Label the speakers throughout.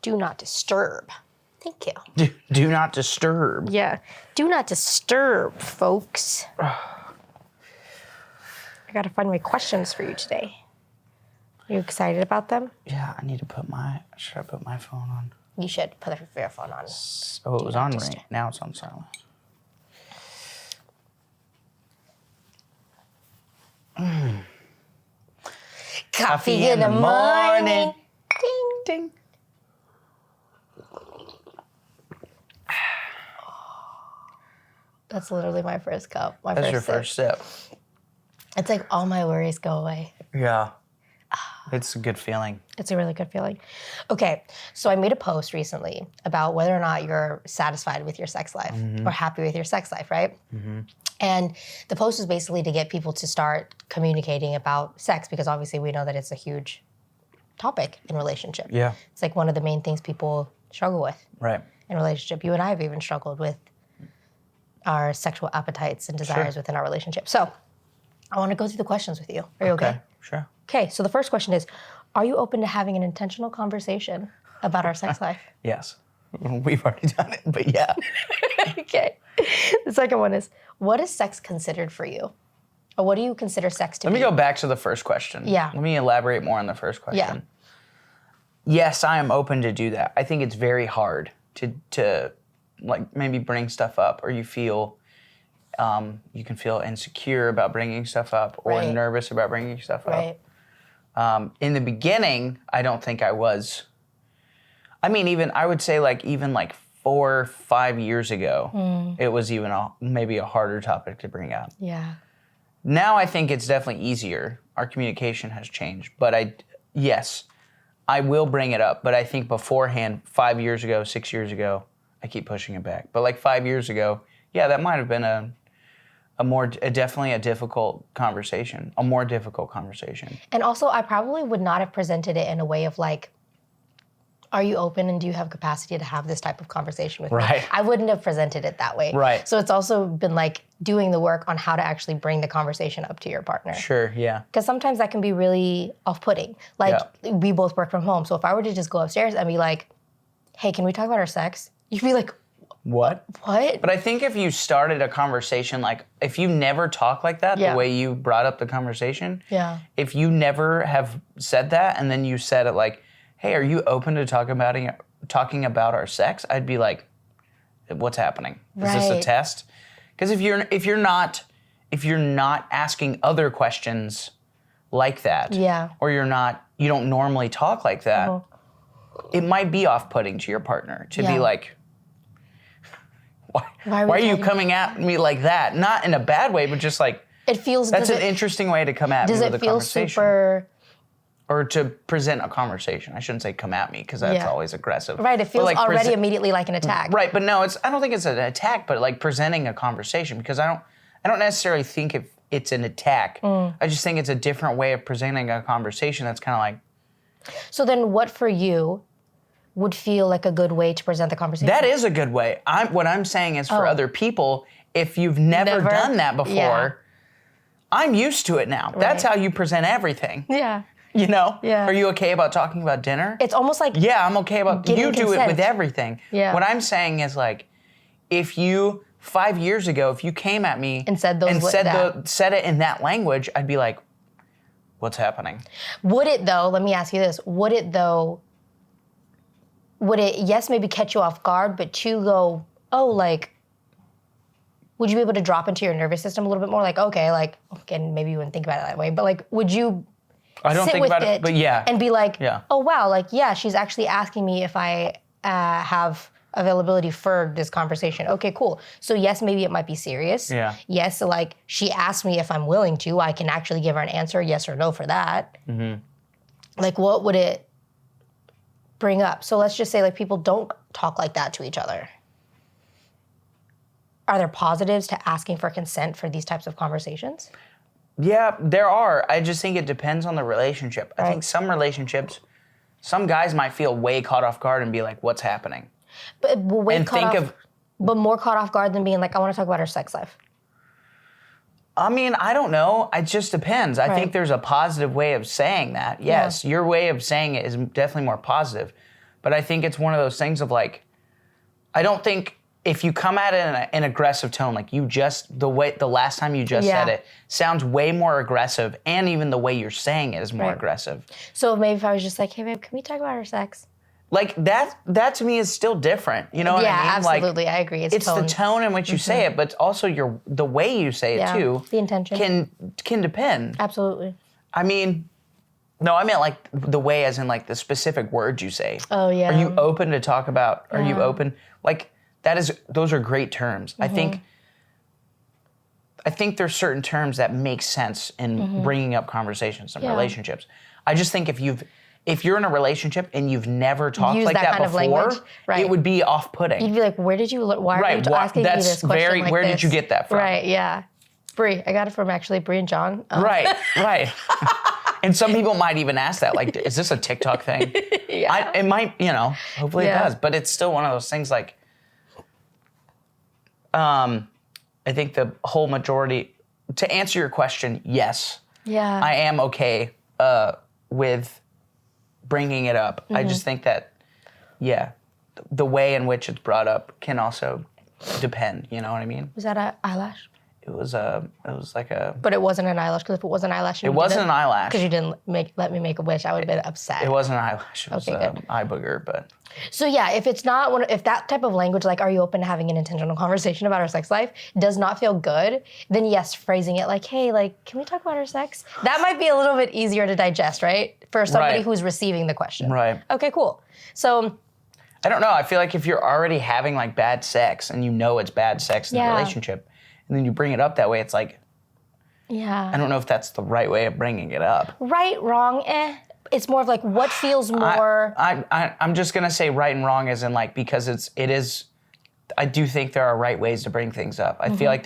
Speaker 1: do not disturb. Thank you.
Speaker 2: Do not disturb.
Speaker 1: Yeah. Do not disturb, folks. I got to find my questions for you today. Are you excited about them?
Speaker 2: Yeah, I need to should I put my phone on?
Speaker 1: You should put your phone on.
Speaker 2: Oh, it was on ring. Now it's on silent.
Speaker 1: Coffee in the morning.
Speaker 2: Ding, ding.
Speaker 1: That's literally my first cup.
Speaker 2: That's your first sip.
Speaker 1: It's like all my worries go away.
Speaker 2: Yeah. It's a good feeling.
Speaker 1: It's a really good feeling. Okay, so I made a post recently about whether or not you're satisfied with your sex life or happy with your sex life, right? And the post was basically to get people to start communicating about sex because obviously we know that it's a huge topic in relationship.
Speaker 2: Yeah.
Speaker 1: It's like one of the main things people struggle with in relationship. You and I have even struggled with our sexual appetites and desires within our relationship. So I want to go through the questions with you. Are you okay?
Speaker 2: Sure.
Speaker 1: Okay, so the first question is, are you open to having an intentional conversation about our sex life?
Speaker 2: Yes. We've already done it, but yeah.
Speaker 1: Okay. The second one is, what is sex considered for you? Or what do you consider sex to be?
Speaker 2: Let me go back to the first question.
Speaker 1: Yeah.
Speaker 2: Let me elaborate more on the first question.
Speaker 1: Yeah.
Speaker 2: Yes, I am open to do that. I think it's very hard to like maybe bring stuff up, or you feel you can feel insecure about bringing stuff up, or nervous about bringing stuff up. In the beginning, I don't think I was. I mean, I would say even 4 or 5 years ago, it was even maybe a harder topic to bring up.
Speaker 1: Yeah.
Speaker 2: Now I think it's definitely easier. Our communication has changed, but yes, I will bring it up. But I think beforehand, 5 years ago, 6 years ago, I keep pushing it back. But 5 years ago, yeah, that might have been definitely a difficult conversation, a more difficult conversation.
Speaker 1: And also, I probably would not have presented it in a way of are you open and do you have capacity to have this type of conversation with me? I wouldn't have presented it that way.
Speaker 2: Right.
Speaker 1: So it's also been doing the work on how to actually bring the conversation up to your partner.
Speaker 2: Sure, yeah.
Speaker 1: Because sometimes that can be really off-putting. We both work from home. So if I were to just go upstairs and be like, hey, can we talk about our sex? You'd be like,
Speaker 2: what?
Speaker 1: What?
Speaker 2: But I think if you started a conversation, if you never talk like that, the way you brought up the conversation, if you never have said that and then you said it hey, are you open to talking about our sex? I'd be like, what's happening? Is this a test? Because if you're not asking other questions like that, or you don't normally talk like that, it might be off-putting to your partner to be like, why are you coming at me like that? Not in a bad way, but just
Speaker 1: it feels.
Speaker 2: That's an interesting way to come at me with a conversation.
Speaker 1: Does it feel super?
Speaker 2: Or to present a conversation. I shouldn't say come at me because that's always aggressive.
Speaker 1: Right, it feels already immediately like an attack.
Speaker 2: Right, but no, I don't think it's an attack, but presenting a conversation, because I don't necessarily think it's an attack. I just think it's a different way of presenting a conversation that's kind of
Speaker 1: So then what for you would feel like a good way to present the conversation?
Speaker 2: That is a good way. What I'm saying is for other people, if you've never done that before, I'm used to it now. Right. That's how you present everything.
Speaker 1: Yeah.
Speaker 2: You know?
Speaker 1: Yeah.
Speaker 2: Are you okay about talking about dinner?
Speaker 1: It's almost like
Speaker 2: yeah, I'm okay about you
Speaker 1: consent.
Speaker 2: Do it with everything.
Speaker 1: Yeah.
Speaker 2: What I'm saying is if you 5 years ago, if you came at me
Speaker 1: and said
Speaker 2: said it in that language, I'd be like, what's happening?
Speaker 1: Would it though, let me ask you this, would it yes, maybe catch you off guard, but two go, would you be able to drop into your nervous system a little bit more? And maybe you wouldn't think about it that way, but would you
Speaker 2: I don't
Speaker 1: sit
Speaker 2: think
Speaker 1: with
Speaker 2: about it, but yeah.
Speaker 1: And be like, oh wow, she's actually asking me if I have availability for this conversation. Okay, cool. So yes, maybe it might be serious.
Speaker 2: Yeah.
Speaker 1: Yes, so she asked me if I'm willing to, I can actually give her an answer, yes or no for that. Mm-hmm. What would it bring up? So let's just say people don't talk like that to each other. Are there positives to asking for consent for these types of conversations?
Speaker 2: Yeah, there are. I just think it depends on the relationship. I think some relationships, some guys might feel way caught off guard and be like, what's happening?
Speaker 1: But more caught off guard than being I want to talk about our sex life.
Speaker 2: I mean, I don't know. It just depends. I think there's a positive way of saying that. Yes, your way of saying it is definitely more positive. But I think it's one of those things of like, I don't think if you come at it in an aggressive tone, like the last time you just said it sounds way more aggressive, and even the way you're saying it is more aggressive.
Speaker 1: So maybe if I was just like, hey babe, can we talk about our sex?
Speaker 2: Like that to me is still different. You know what I mean?
Speaker 1: Yeah, absolutely. I agree.
Speaker 2: It's the tone in which you say it, but also the way you say it too.
Speaker 1: The intention
Speaker 2: can depend.
Speaker 1: Absolutely.
Speaker 2: I mean, no, I meant like the way, as in like the specific words you say.
Speaker 1: Oh yeah.
Speaker 2: Are you open to talk about? Are you open? Like those are great terms. I think there's certain terms that make sense in bringing up conversations and relationships. I just think if you're in a relationship and you've never talked like that before, it would be off-putting.
Speaker 1: You'd be like, why are you asking me this question
Speaker 2: where did you get that from?
Speaker 1: Right, yeah. Brie, I got it from actually Brie and John.
Speaker 2: Right. And some people might even ask that, like, is this a TikTok thing?
Speaker 1: Yeah.
Speaker 2: It might, hopefully it does. But it's still one of those things like, I think the whole majority, to answer your question, yes.
Speaker 1: Yeah.
Speaker 2: I am okay with bringing it up. I just think that, the way in which it's brought up can also depend. You know what I mean?
Speaker 1: Was that an eyelash?
Speaker 2: It was like a.
Speaker 1: But it wasn't an eyelash, because if it was an eyelash,
Speaker 2: it wasn't an eyelash.
Speaker 1: Because you didn't let me make a wish, I would have been upset.
Speaker 2: It wasn't an eyelash. It was an eye booger, but.
Speaker 1: So yeah, if that type of language, like, are you open to having an intentional conversation about our sex life, does not feel good, then yes, phrasing it like, hey, like, can we talk about our sex? That might be a little bit easier to digest, right? For somebody who's receiving the question.
Speaker 2: Right.
Speaker 1: Okay, cool. So.
Speaker 2: I don't know. I feel like if you're already having like bad sex and you know it's bad sex in the relationship, and then you bring it up that way, it's like, I don't know if that's the right way of bringing it up.
Speaker 1: Right, wrong, It's more of like what feels more.
Speaker 2: I'm just gonna say right and wrong, as in like, because it is. I do think there are right ways to bring things up. I feel like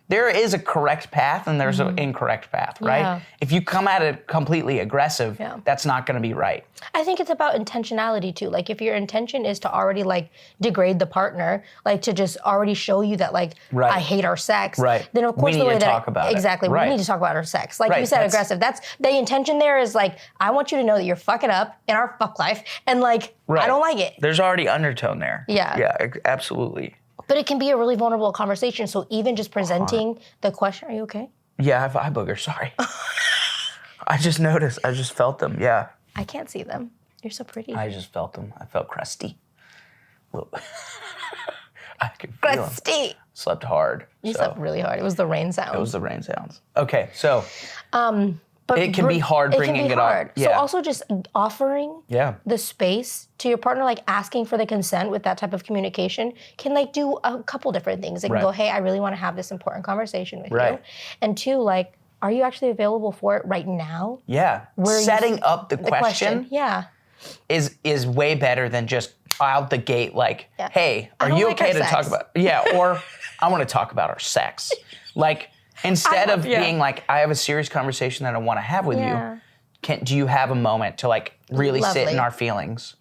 Speaker 2: there is a correct path and there's an incorrect path, right?
Speaker 1: Yeah.
Speaker 2: If you come at it completely aggressive, that's not going to be right.
Speaker 1: I think it's about intentionality too. Like, if your intention is to already like degrade the partner, like to just already show you that like I hate our sex, then of course
Speaker 2: we need to talk about it.
Speaker 1: Exactly, we need to talk about our sex. Like you said, aggressive. That's the intention. There is like, I want you to know that you're fucking up in our fuck life, and like I don't like it.
Speaker 2: There's already undertone there. Yeah, absolutely.
Speaker 1: But it can be a really vulnerable conversation. So even just presenting the question, are you okay?
Speaker 2: Yeah, I have eye boogers, sorry. I just noticed. I just felt them, yeah.
Speaker 1: I can't see them. You're so pretty.
Speaker 2: I just felt them. I felt crusty. I could feel
Speaker 1: crusty.
Speaker 2: them. Slept hard.
Speaker 1: You slept really hard. It was the rain sounds.
Speaker 2: It was the rain sounds. Okay, so. But it can be hard bringing it up.
Speaker 1: So also just offering the space to your partner, like asking for the consent with that type of communication, can like do a couple different things. It can go, hey, I really want to have this important conversation with you. And two, like, are you actually available for it right now?
Speaker 2: Yeah. Setting up the question is way better than just out the gate like, hey, are you okay to talk about or I want to talk about our sex. Like, instead of being like, I have a serious conversation that I want to have with you, do you have a moment to like really sit in our feelings?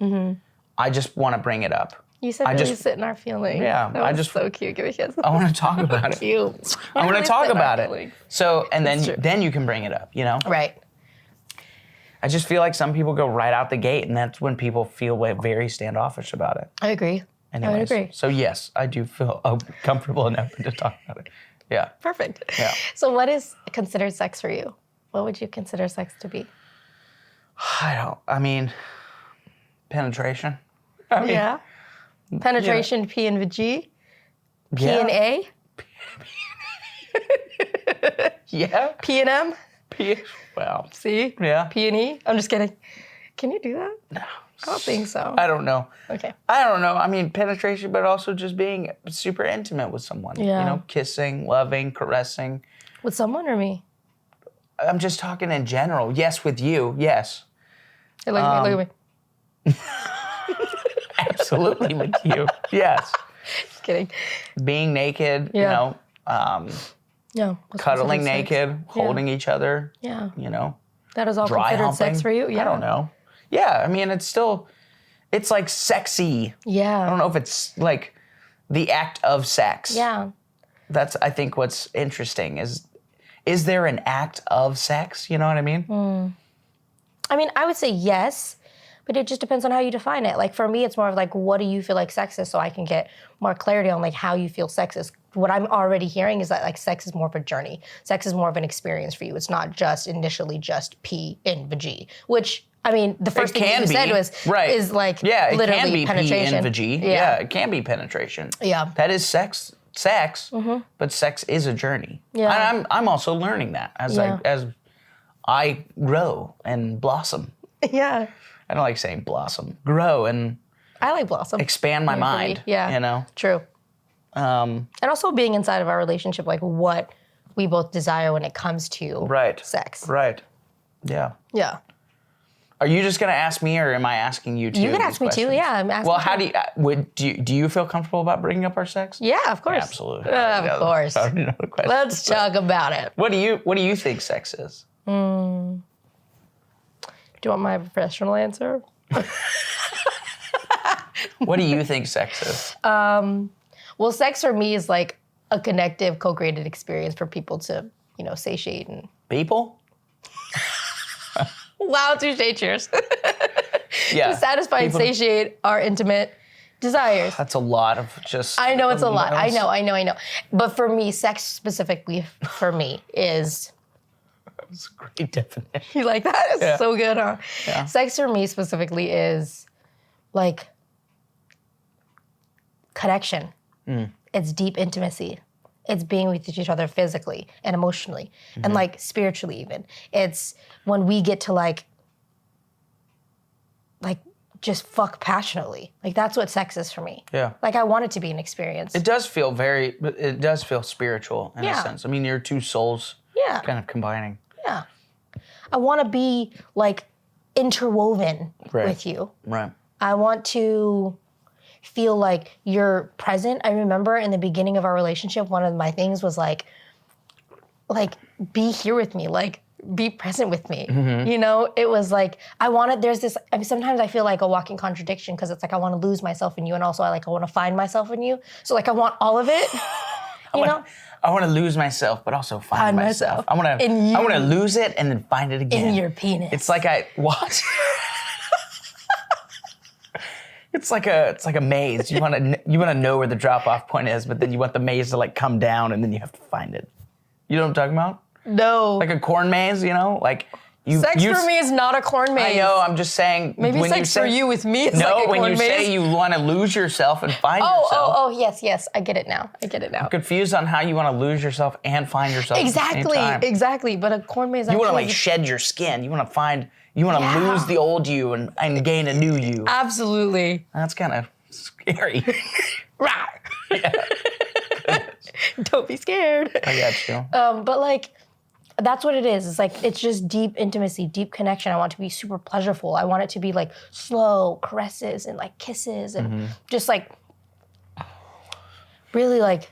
Speaker 2: I just want to bring it up.
Speaker 1: You said really sit in our feelings.
Speaker 2: Yeah.
Speaker 1: That was so cute. Give me a kiss.
Speaker 2: I want to talk about it.
Speaker 1: Cute.
Speaker 2: I want to talk about it. So, and then you can bring it up, you know?
Speaker 1: Right.
Speaker 2: I just feel like some people go right out the gate, and that's when people feel very standoffish about it.
Speaker 1: I agree.
Speaker 2: Anyways,
Speaker 1: I would agree.
Speaker 2: So yes, I do feel comfortable enough to talk about it. Yeah.
Speaker 1: Perfect.
Speaker 2: Yeah.
Speaker 1: So what is considered sex for you? What would you consider sex to be?
Speaker 2: I mean, penetration.
Speaker 1: Penetration, P and G? P and A?
Speaker 2: Yeah.
Speaker 1: P and M?
Speaker 2: Well.
Speaker 1: C?
Speaker 2: Yeah.
Speaker 1: P and E? I'm just kidding. Can you do that?
Speaker 2: No.
Speaker 1: I don't think so.
Speaker 2: I don't know.
Speaker 1: Okay.
Speaker 2: I don't know. I mean, penetration, but also just being super intimate with someone.
Speaker 1: Yeah.
Speaker 2: You know, kissing, loving, caressing.
Speaker 1: With someone or me?
Speaker 2: I'm just talking in general. Yes, with you. Yes.
Speaker 1: Hey, look at me.
Speaker 2: Absolutely with you. Yes.
Speaker 1: Just kidding.
Speaker 2: Being naked, you know. Cuddling naked, holding each other.
Speaker 1: Yeah.
Speaker 2: You know.
Speaker 1: That is all considered
Speaker 2: humping.
Speaker 1: sex for you? Yeah.
Speaker 2: I don't know. Yeah, I mean, it's like sexy.
Speaker 1: Yeah.
Speaker 2: I don't know if it's like the act of sex.
Speaker 1: Yeah.
Speaker 2: That's, I think, what's interesting is there an act of sex? You know what I mean?
Speaker 1: I mean, I would say yes, But it just depends on how you define it. Like for me, it's more of like, what do you feel like sex is, so I can get more clarity on like how you feel sex is. What I'm already hearing is that like sex is more of a journey. Sex is more of an experience for you. It's not just initially just P in the G, which I mean, the first thing you said was is like
Speaker 2: it
Speaker 1: literally
Speaker 2: can be
Speaker 1: penetration.
Speaker 2: P in the G. Yeah, it can be penetration.
Speaker 1: Yeah.
Speaker 2: That is sex, but sex is a journey.
Speaker 1: Yeah.
Speaker 2: And I'm also learning that as I grow and blossom.
Speaker 1: Yeah.
Speaker 2: I don't like saying blossom. Grow and
Speaker 1: I like blossom.
Speaker 2: Expand my mind.
Speaker 1: Yeah.
Speaker 2: You know?
Speaker 1: True. And also being inside of our relationship, like what we both desire when it comes to sex.
Speaker 2: Right. Yeah.
Speaker 1: Yeah.
Speaker 2: Are you just going to ask me, or am I asking you too?
Speaker 1: You can ask me too. Yeah, I'm asking.
Speaker 2: Well, how do you feel comfortable about bringing up our sex?
Speaker 1: Yeah, of course.
Speaker 2: Absolutely.
Speaker 1: Of course.
Speaker 2: I already know the question.
Speaker 1: Let's talk about it.
Speaker 2: What do you think sex is?
Speaker 1: Do you want my professional answer?
Speaker 2: What do you think sex is?
Speaker 1: Well, sex for me is like a connective, co-created experience for people to, satiate and
Speaker 2: people.
Speaker 1: Wow, touche, cheers.
Speaker 2: Yeah.
Speaker 1: To satisfy and satiate our intimate desires.
Speaker 2: That's a lot of just...
Speaker 1: I know it's a lot. I know. But for me, sex specifically for me is...
Speaker 2: That's a great definition.
Speaker 1: You like that? It's so good, huh?
Speaker 2: Yeah.
Speaker 1: Sex for me specifically is like connection. It's deep intimacy. It's being with each other physically and emotionally and like spiritually even. It's when we get to like just fuck passionately. Like that's what sex is for me.
Speaker 2: Yeah.
Speaker 1: Like I want it to be an experience.
Speaker 2: It does feel spiritual in a sense. I mean, your two souls kind of combining.
Speaker 1: Yeah. I want to be like interwoven with you.
Speaker 2: Right.
Speaker 1: I want to feel like you're present. I remember in the beginning of our relationship, one of my things was like be here with me, like be present with me. It was like, sometimes I feel like a walking contradiction because it's like I want to lose myself in you and also I want to find myself in you. So like I want all of it,
Speaker 2: I want to lose myself, but also find myself. I want to lose it and then find it again.
Speaker 1: In your penis.
Speaker 2: It's like what? It's like a maze. You want to know where the drop off point is, but then you want the maze to like come down and then you have to find it. You know what I'm talking about?
Speaker 1: No.
Speaker 2: Like a corn maze, like
Speaker 1: sex for me is not a corn maze.
Speaker 2: I know. I'm just saying.
Speaker 1: Maybe sex for you with me is like a corn maze.
Speaker 2: No, when you say you want to lose yourself and find yourself.
Speaker 1: Oh, yes. I get it now.
Speaker 2: I'm confused on how you want to lose yourself and find yourself.
Speaker 1: Exactly.
Speaker 2: At the same time.
Speaker 1: Exactly. But a corn maze.
Speaker 2: You want to like shed your skin. You want to find. You want to lose the old you and gain a new you.
Speaker 1: Absolutely.
Speaker 2: That's kind of scary.
Speaker 1: Rah. Don't be scared.
Speaker 2: I got you.
Speaker 1: But like, that's what it is. It's like, it's just deep intimacy, deep connection. I want it to be super pleasurable. I want it to be like slow caresses and like kisses and just like, really like,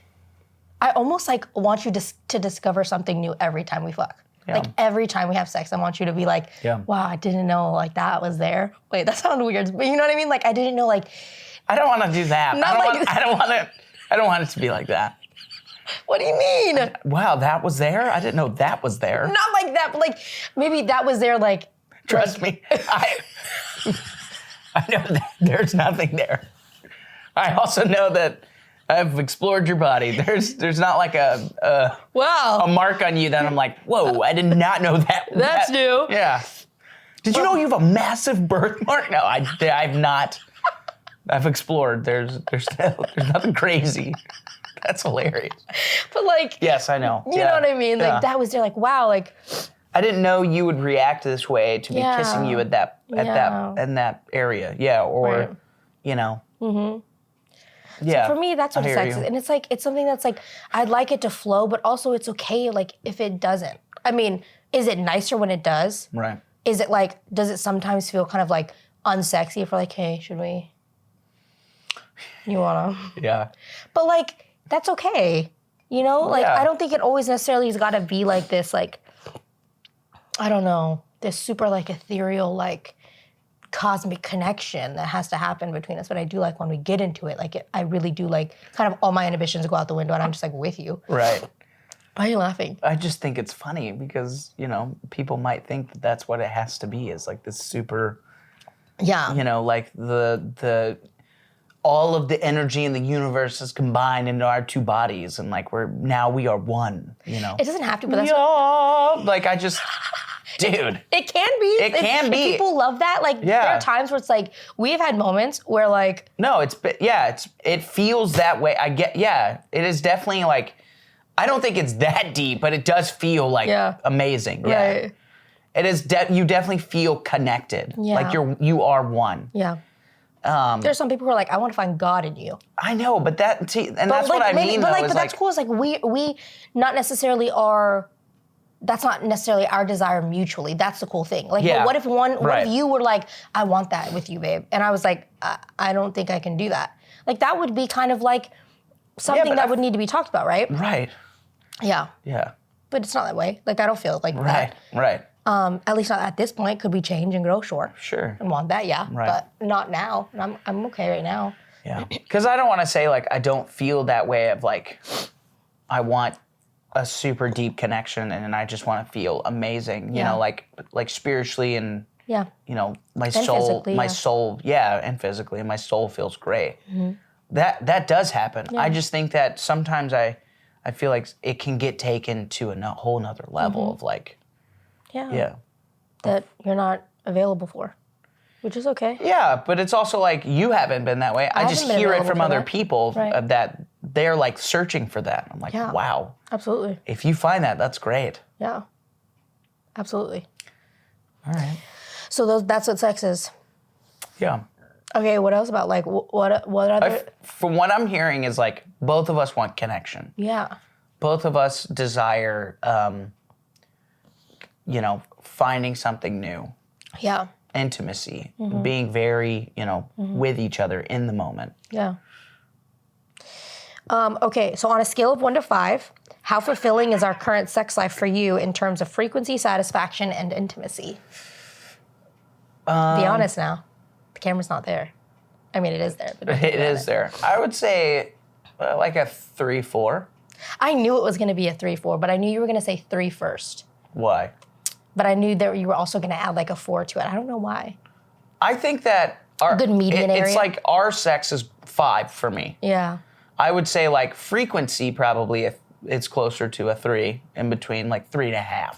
Speaker 1: I almost like want you to discover something new every time we fuck. Yeah. Like every time we have sex, I want you to be like, wow, I didn't know like that was there. Wait, that sounded weird. But you know what I mean? Like I didn't know like.
Speaker 2: I don't want to do that. I don't want it to be like that.
Speaker 1: What do you mean?
Speaker 2: Wow, that was there? I didn't know that was there.
Speaker 1: Not like that, but like maybe that was there like.
Speaker 2: Trust me, I know that there's nothing there. I also know that I've explored your body. There's not like a mark on you that I'm like, whoa, I did not know that.
Speaker 1: That's new.
Speaker 2: Yeah. Did you know you have a massive birthmark? No, I've not. I've explored. There's nothing crazy. That's hilarious.
Speaker 1: But like,
Speaker 2: yes, I know.
Speaker 1: You know what I mean? Like that was there. Like wow. Like
Speaker 2: I didn't know you would react this way to me kissing you in that area. Yeah, or Yeah.
Speaker 1: So for me, that's what sex is. And it's like, it's something that's like, I'd like it to flow, but also it's okay like if it doesn't. I mean, is it nicer when it does?
Speaker 2: Right.
Speaker 1: Is it like, does it sometimes feel kind of like unsexy if we're like, hey, should we? You wanna?
Speaker 2: Yeah.
Speaker 1: But like, that's okay. Like I don't think it always necessarily has gotta be like this, like, I don't know, this super like ethereal, like, cosmic connection that has to happen between us. But I do like when we get into it, like I really do like kind of all my inhibitions go out the window and I'm just like with you.
Speaker 2: Right.
Speaker 1: Why are you laughing?
Speaker 2: I just think it's funny because, people might think that that's what it has to be, is like this super
Speaker 1: Yeah.
Speaker 2: You know, like the all of the energy in the universe is combined into our two bodies, and like we are one. You know,
Speaker 1: it doesn't have to, but that's
Speaker 2: like I just. Dude.
Speaker 1: It can be.
Speaker 2: It can be.
Speaker 1: People love that. Like, there are times where it's like, we've had moments where like...
Speaker 2: No, it feels that way. It is definitely like, I don't think it's that deep, but it does feel like amazing. Yeah.
Speaker 1: Right.
Speaker 2: It is, you definitely feel connected. Yeah. Like you are one.
Speaker 1: Yeah. There's some people who are like, I want to find God in you.
Speaker 2: I know, but that's what I mean.
Speaker 1: But that's cool. It's like, we not necessarily are... That's not necessarily our desire mutually. That's the cool thing. Like, but what if you were like, I want that with you, babe? And I was like, I don't think I can do that. Like, that would be kind of like something that would need to be talked about, right?
Speaker 2: Right.
Speaker 1: Yeah.
Speaker 2: Yeah.
Speaker 1: But it's not that way. Like, I don't feel like that.
Speaker 2: Right.
Speaker 1: At least not at this point. Could we change and grow? Sure.
Speaker 2: Sure.
Speaker 1: And want that, yeah.
Speaker 2: Right.
Speaker 1: But not now. I'm okay right now.
Speaker 2: Yeah. Because I don't want to say, like, I don't feel that way of, like, I want a super deep connection and I just want to feel amazing, you know, like spiritually and, you know, my soul, and physically, and my soul feels great. Mm-hmm. That does happen. Yeah. I just think that sometimes I feel like it can get taken to a whole nother level of like,
Speaker 1: that you're not available for, which is okay.
Speaker 2: Yeah, but it's also like you haven't been that way. I just hear it from other people that they're like searching for that. I'm like, wow.
Speaker 1: Absolutely.
Speaker 2: If you find that, that's great.
Speaker 1: Yeah. Absolutely.
Speaker 2: All right.
Speaker 1: So that's what sex is.
Speaker 2: Yeah.
Speaker 1: Okay, what else about like what other?
Speaker 2: From what I'm hearing is like both of us want connection.
Speaker 1: Yeah.
Speaker 2: Both of us desire, you know, finding something new.
Speaker 1: Yeah.
Speaker 2: Intimacy, being very, you know, with each other in the moment.
Speaker 1: Yeah. Okay, so on a scale of 1 to 5, how fulfilling is our current sex life for you in terms of frequency, satisfaction, and intimacy? Be honest now. The camera's not there. I mean, it is there. But
Speaker 2: it is there. I would say like a 3-4.
Speaker 1: I knew it was going to be a 3-4, but I knew you were going to say 3 first.
Speaker 2: Why?
Speaker 1: But I knew that you were also going to add like a 4 to it. I don't know why.
Speaker 2: I think that our
Speaker 1: good median area.
Speaker 2: It's like our sex is 5 for me.
Speaker 1: Yeah.
Speaker 2: I would say like frequency probably if it's closer to a 3, in between like 3.5.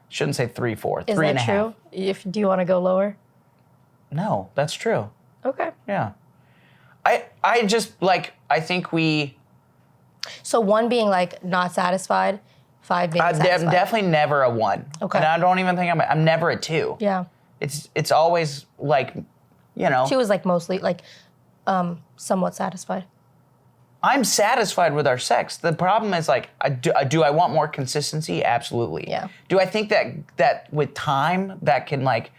Speaker 2: Shouldn't say 3-4.
Speaker 1: Is
Speaker 2: 3.5.
Speaker 1: that true? Do you want to go lower?
Speaker 2: No, that's true.
Speaker 1: Okay.
Speaker 2: Yeah. I just like I think we.
Speaker 1: So 1 being like not satisfied, 5 being satisfied.
Speaker 2: I'm definitely never a 1.
Speaker 1: Okay.
Speaker 2: And I don't even think I'm never a 2.
Speaker 1: Yeah.
Speaker 2: It's always like, you know.
Speaker 1: 2 is like mostly like somewhat satisfied.
Speaker 2: I'm satisfied with our sex. The problem is like, do I want more consistency? Absolutely.
Speaker 1: Yeah.
Speaker 2: Do I think that with time that can like,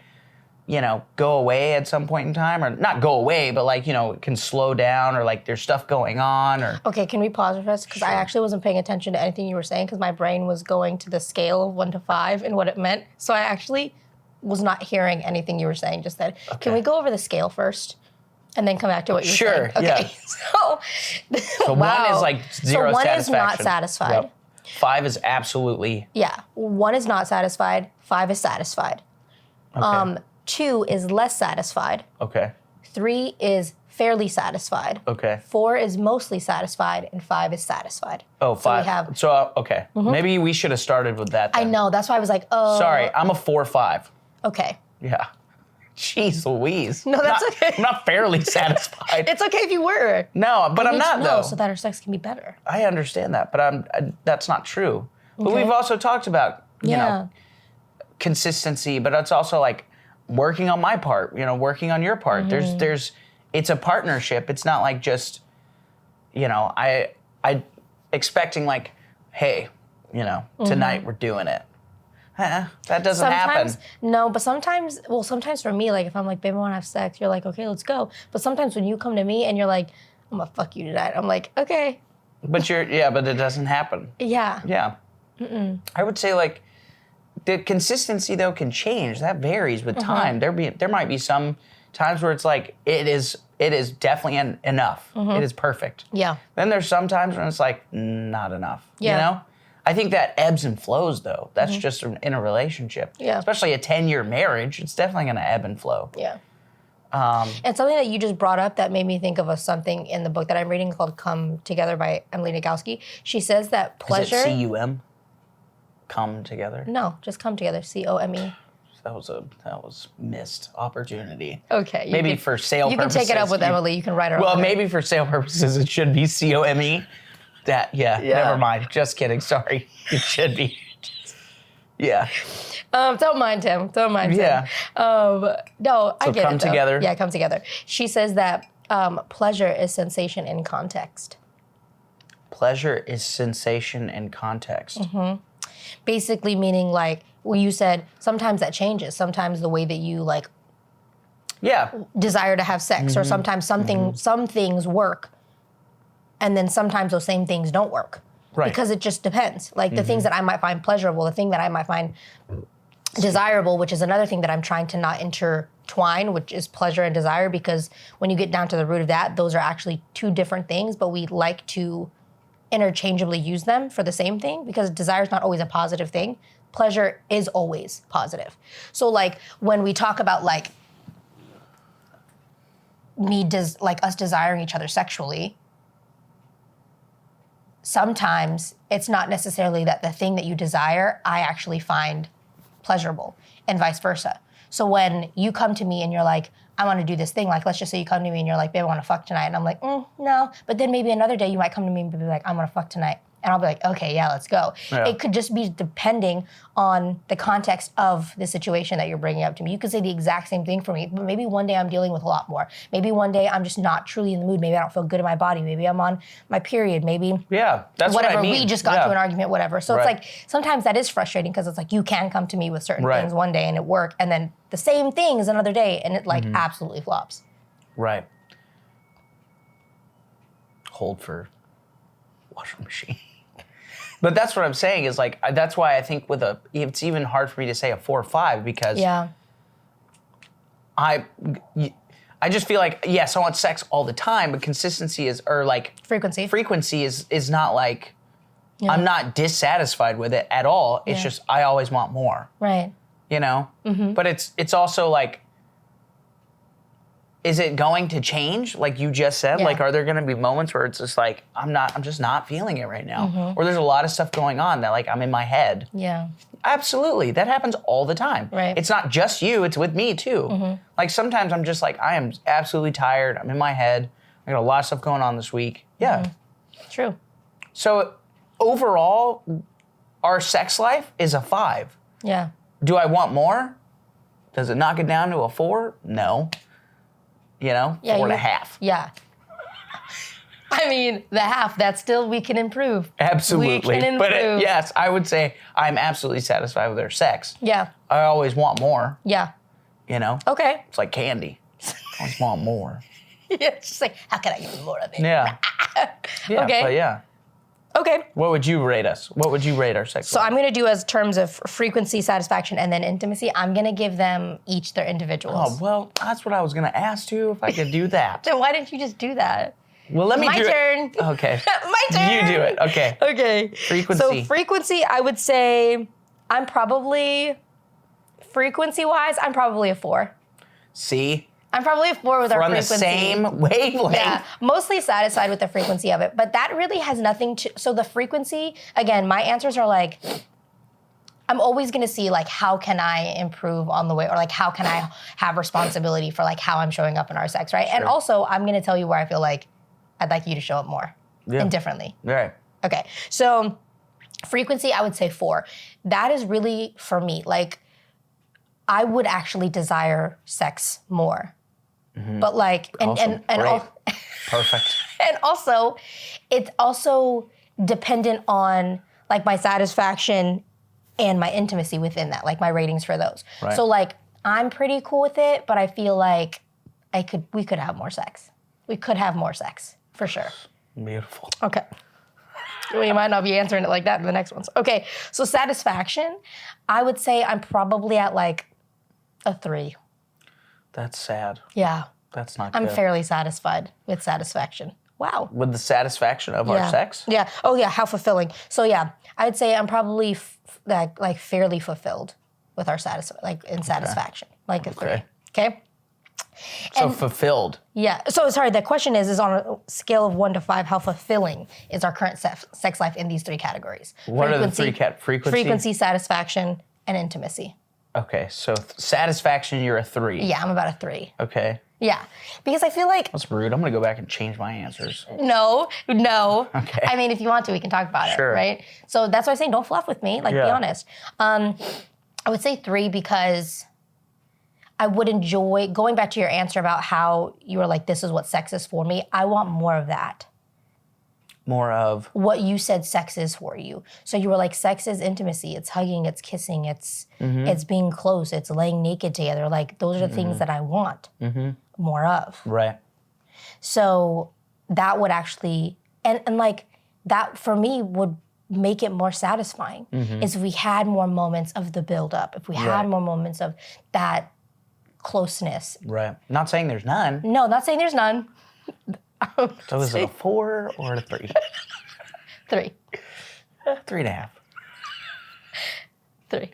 Speaker 2: you know, go away at some point in time, or not go away, but like, you know, it can slow down, or like there's stuff going on, or.
Speaker 1: Okay, can we pause for this? Because I actually wasn't paying attention to anything you were saying because my brain was going to the scale of 1 to 5 and what it meant. So I actually was not hearing anything you were saying just then. Okay. Can we go over the scale first? And then come back to what you were saying.
Speaker 2: Sure,
Speaker 1: okay.
Speaker 2: Yeah. So 1 is like 0
Speaker 1: so 1
Speaker 2: satisfaction.
Speaker 1: is not satisfied.
Speaker 2: Yep. 5 is absolutely.
Speaker 1: Yeah. 1 is not satisfied. 5 is satisfied.
Speaker 2: Okay.
Speaker 1: 2 is less satisfied.
Speaker 2: Okay.
Speaker 1: 3 is fairly satisfied.
Speaker 2: Okay.
Speaker 1: 4 is mostly satisfied, and 5 is satisfied.
Speaker 2: Oh, 5.
Speaker 1: So we have.
Speaker 2: So okay. Maybe we should have started with that then.
Speaker 1: I know. That's why I was like, oh.
Speaker 2: Sorry, I'm a 4-5.
Speaker 1: Okay.
Speaker 2: Yeah. Jeez Louise.
Speaker 1: No, that's okay.
Speaker 2: I'm not fairly satisfied.
Speaker 1: It's okay if you were.
Speaker 2: No, but I'm not though.
Speaker 1: So that our sex can be better.
Speaker 2: I understand that, but that's not true. Okay. But we've also talked about, you know, consistency, but it's also like working on my part, you know, working on your part. There's it's a partnership. It's not like just, you know, I expecting like, hey, you know, tonight we're doing it. That doesn't happen.
Speaker 1: No, but sometimes for me, like if I'm like, babe, I want to have sex, you're like, okay, let's go. But sometimes when you come to me and you're like, I'm gonna fuck you tonight, I'm like, okay.
Speaker 2: But but it doesn't happen.
Speaker 1: Yeah.
Speaker 2: Yeah. I would say like the consistency though can change. That varies with time. There might be some times where it's like it is definitely enough. It is perfect.
Speaker 1: Yeah.
Speaker 2: Then there's some times when it's like not enough.
Speaker 1: Yeah.
Speaker 2: You know? I think that ebbs and flows, though. That's just in a relationship.
Speaker 1: Yeah.
Speaker 2: Especially a 10-year marriage, it's definitely going to ebb and flow.
Speaker 1: Yeah. And something that you just brought up that made me think of something in the book that I'm reading called Come Together by Emily Nagoski. She says that pleasure...
Speaker 2: Is it C-U-M? Come Together?
Speaker 1: No, just Come Together, C-O-M-E.
Speaker 2: That was missed opportunity.
Speaker 1: Okay.
Speaker 2: Maybe for sale purposes.
Speaker 1: You can take it up with Emily. You can write her.
Speaker 2: Well, maybe for sale purposes it should be C-O-M-E. Never mind. Just kidding. Sorry. It should be. Yeah.
Speaker 1: Don't mind him. Don't mind him.
Speaker 2: Yeah.
Speaker 1: No, I get it.
Speaker 2: Come Together.
Speaker 1: Yeah, Come Together. She says that pleasure is sensation in context.
Speaker 2: Pleasure is sensation in context.
Speaker 1: Mm-hmm. Basically meaning like, well, you said sometimes that changes. Sometimes the way that you like desire to have sex, or sometimes some things work, and then sometimes those same things don't work. Right. Because it just depends. Like the things that I might find pleasurable, the thing that I might find desirable, which is another thing that I'm trying to not intertwine, which is pleasure and desire, because when you get down to the root of that, those are actually two different things, but we like to interchangeably use them for the same thing, because desire is not always a positive thing. Pleasure is always positive. So like when we talk about like us desiring each other sexually, sometimes it's not necessarily that the thing that you desire, I actually find pleasurable, and vice versa. So when you come to me and you're like, I want to do this thing, like let's just say you come to me and you're like, babe, I want to fuck tonight. And I'm like, no. But then maybe another day you might come to me and be like, I want to fuck tonight. And I'll be like, okay, yeah, let's go. Yeah. It could just be depending on the context of the situation that you're bringing up to me. You could say the exact same thing for me, but maybe one day I'm dealing with a lot more. Maybe one day I'm just not truly in the mood. Maybe I don't feel good in my body. Maybe I'm on my period. Maybe
Speaker 2: that's
Speaker 1: whatever.
Speaker 2: What I mean.
Speaker 1: We just got to an argument, whatever. So it's like sometimes that is frustrating, because it's like you can come to me with certain things one day and it work, and then the same thing is another day and it like absolutely flops.
Speaker 2: Right. Hold for washing machine. But that's what I'm saying is like, that's why I think it's even hard for me to say a 4 or 5, because I just feel like, yes, I want sex all the time, but consistency frequency is not like, I'm not dissatisfied with it at all. It's just, I always want more.
Speaker 1: Right.
Speaker 2: You know? Mm-hmm. But it's also like, is it going to change? Like you just said, like, are there going to be moments where it's just like, I'm just not feeling it right now? Or there's a lot of stuff going on that like I'm in my head.
Speaker 1: Yeah.
Speaker 2: Absolutely. That happens all the time.
Speaker 1: Right.
Speaker 2: It's not just you, it's with me too. Like sometimes I'm just like, I am absolutely tired. I'm in my head. I got a lot of stuff going on this week. Yeah.
Speaker 1: True.
Speaker 2: So overall, our sex life is a 5.
Speaker 1: Yeah.
Speaker 2: Do I want more? Does it knock it down to a 4? No. 4.5.
Speaker 1: Yeah. I mean, the half, that's still, we can improve.
Speaker 2: Absolutely.
Speaker 1: We can improve.
Speaker 2: But yes, I would say I'm absolutely satisfied with our sex.
Speaker 1: Yeah.
Speaker 2: I always want more.
Speaker 1: Yeah. Okay.
Speaker 2: It's like candy. I always want more.
Speaker 1: Yeah, it's just like, how can I get more of it?
Speaker 2: Yeah.
Speaker 1: Okay.
Speaker 2: But yeah.
Speaker 1: Okay.
Speaker 2: What would you rate us? What would you rate our sex life?
Speaker 1: So I'm going to do as terms of frequency, satisfaction, and then intimacy. I'm going to give them each their individuals.
Speaker 2: Oh, well, that's what I was going to ask you, if I could do that.
Speaker 1: Then why didn't you just do that?
Speaker 2: Well, let me do it.
Speaker 1: My turn.
Speaker 2: Okay.
Speaker 1: My turn.
Speaker 2: You do it. Okay.
Speaker 1: Okay.
Speaker 2: Frequency.
Speaker 1: So frequency, I would say frequency-wise, I'm probably a 4.
Speaker 2: See?
Speaker 1: I'm probably a 4 with our frequency.
Speaker 2: We're on the same wavelength.
Speaker 1: Yeah, mostly satisfied with the frequency of it. But that really has nothing to... So the frequency, again, my answers are like... I'm always going to see, like, how can I improve on the way? Or, like, how can I have responsibility for, like, how I'm showing up in our sex, right? Sure. And also, I'm going to tell you where I feel like I'd like you to show up more and differently.
Speaker 2: Right.
Speaker 1: Okay. So frequency, I would say 4. That is really, for me, like, I would actually desire sex more. But like, and
Speaker 2: perfect.
Speaker 1: And also, it's also dependent on like my satisfaction and my intimacy within that, like my ratings for those. Right. So like, I'm pretty cool with it, but I feel like we could have more sex. We could have more sex, for sure.
Speaker 2: Beautiful.
Speaker 1: Okay. Well, you might not be answering it like that in the next ones. Okay, so satisfaction, I would say I'm probably at like a 3.
Speaker 2: That's sad.
Speaker 1: Yeah.
Speaker 2: That's not good.
Speaker 1: I'm fairly satisfied with satisfaction. Wow.
Speaker 2: With the satisfaction of our sex?
Speaker 1: Yeah. Oh, yeah, how fulfilling. So, yeah, I'd say I'm probably like fairly fulfilled with our satisfaction, like a 3. Okay?
Speaker 2: So fulfilled.
Speaker 1: Yeah. So sorry, the question is on a scale of 1 to 5, how fulfilling is our current sex life in these 3 categories?
Speaker 2: What are the 3 frequency?
Speaker 1: Frequency, satisfaction, and intimacy.
Speaker 2: Okay, so satisfaction, you're a 3.
Speaker 1: Yeah, I'm about a 3.
Speaker 2: Okay.
Speaker 1: Yeah, because I feel like...
Speaker 2: That's rude. I'm going to go back and change my answers.
Speaker 1: No.
Speaker 2: Okay.
Speaker 1: I mean, if you want to, we can talk about it, right? So that's why I'm saying don't fluff with me, like, be honest. I would say 3 because... I would enjoy, going back to your answer about how you were like, this is what sex is for me, I want more of that.
Speaker 2: More of?
Speaker 1: What you said sex is for you. So you were like, sex is intimacy, it's hugging, it's kissing, it's being close, it's laying naked together. Like, those are the things that I want more of.
Speaker 2: Right.
Speaker 1: So that would actually, and like, that for me would make it more satisfying, is if we had more moments of the buildup, if we had more moments of that closeness.
Speaker 2: Right. Not saying there's none.
Speaker 1: No, not saying there's none.
Speaker 2: So is it a 4 or a 3?
Speaker 1: 3.
Speaker 2: 3.5.
Speaker 1: 3.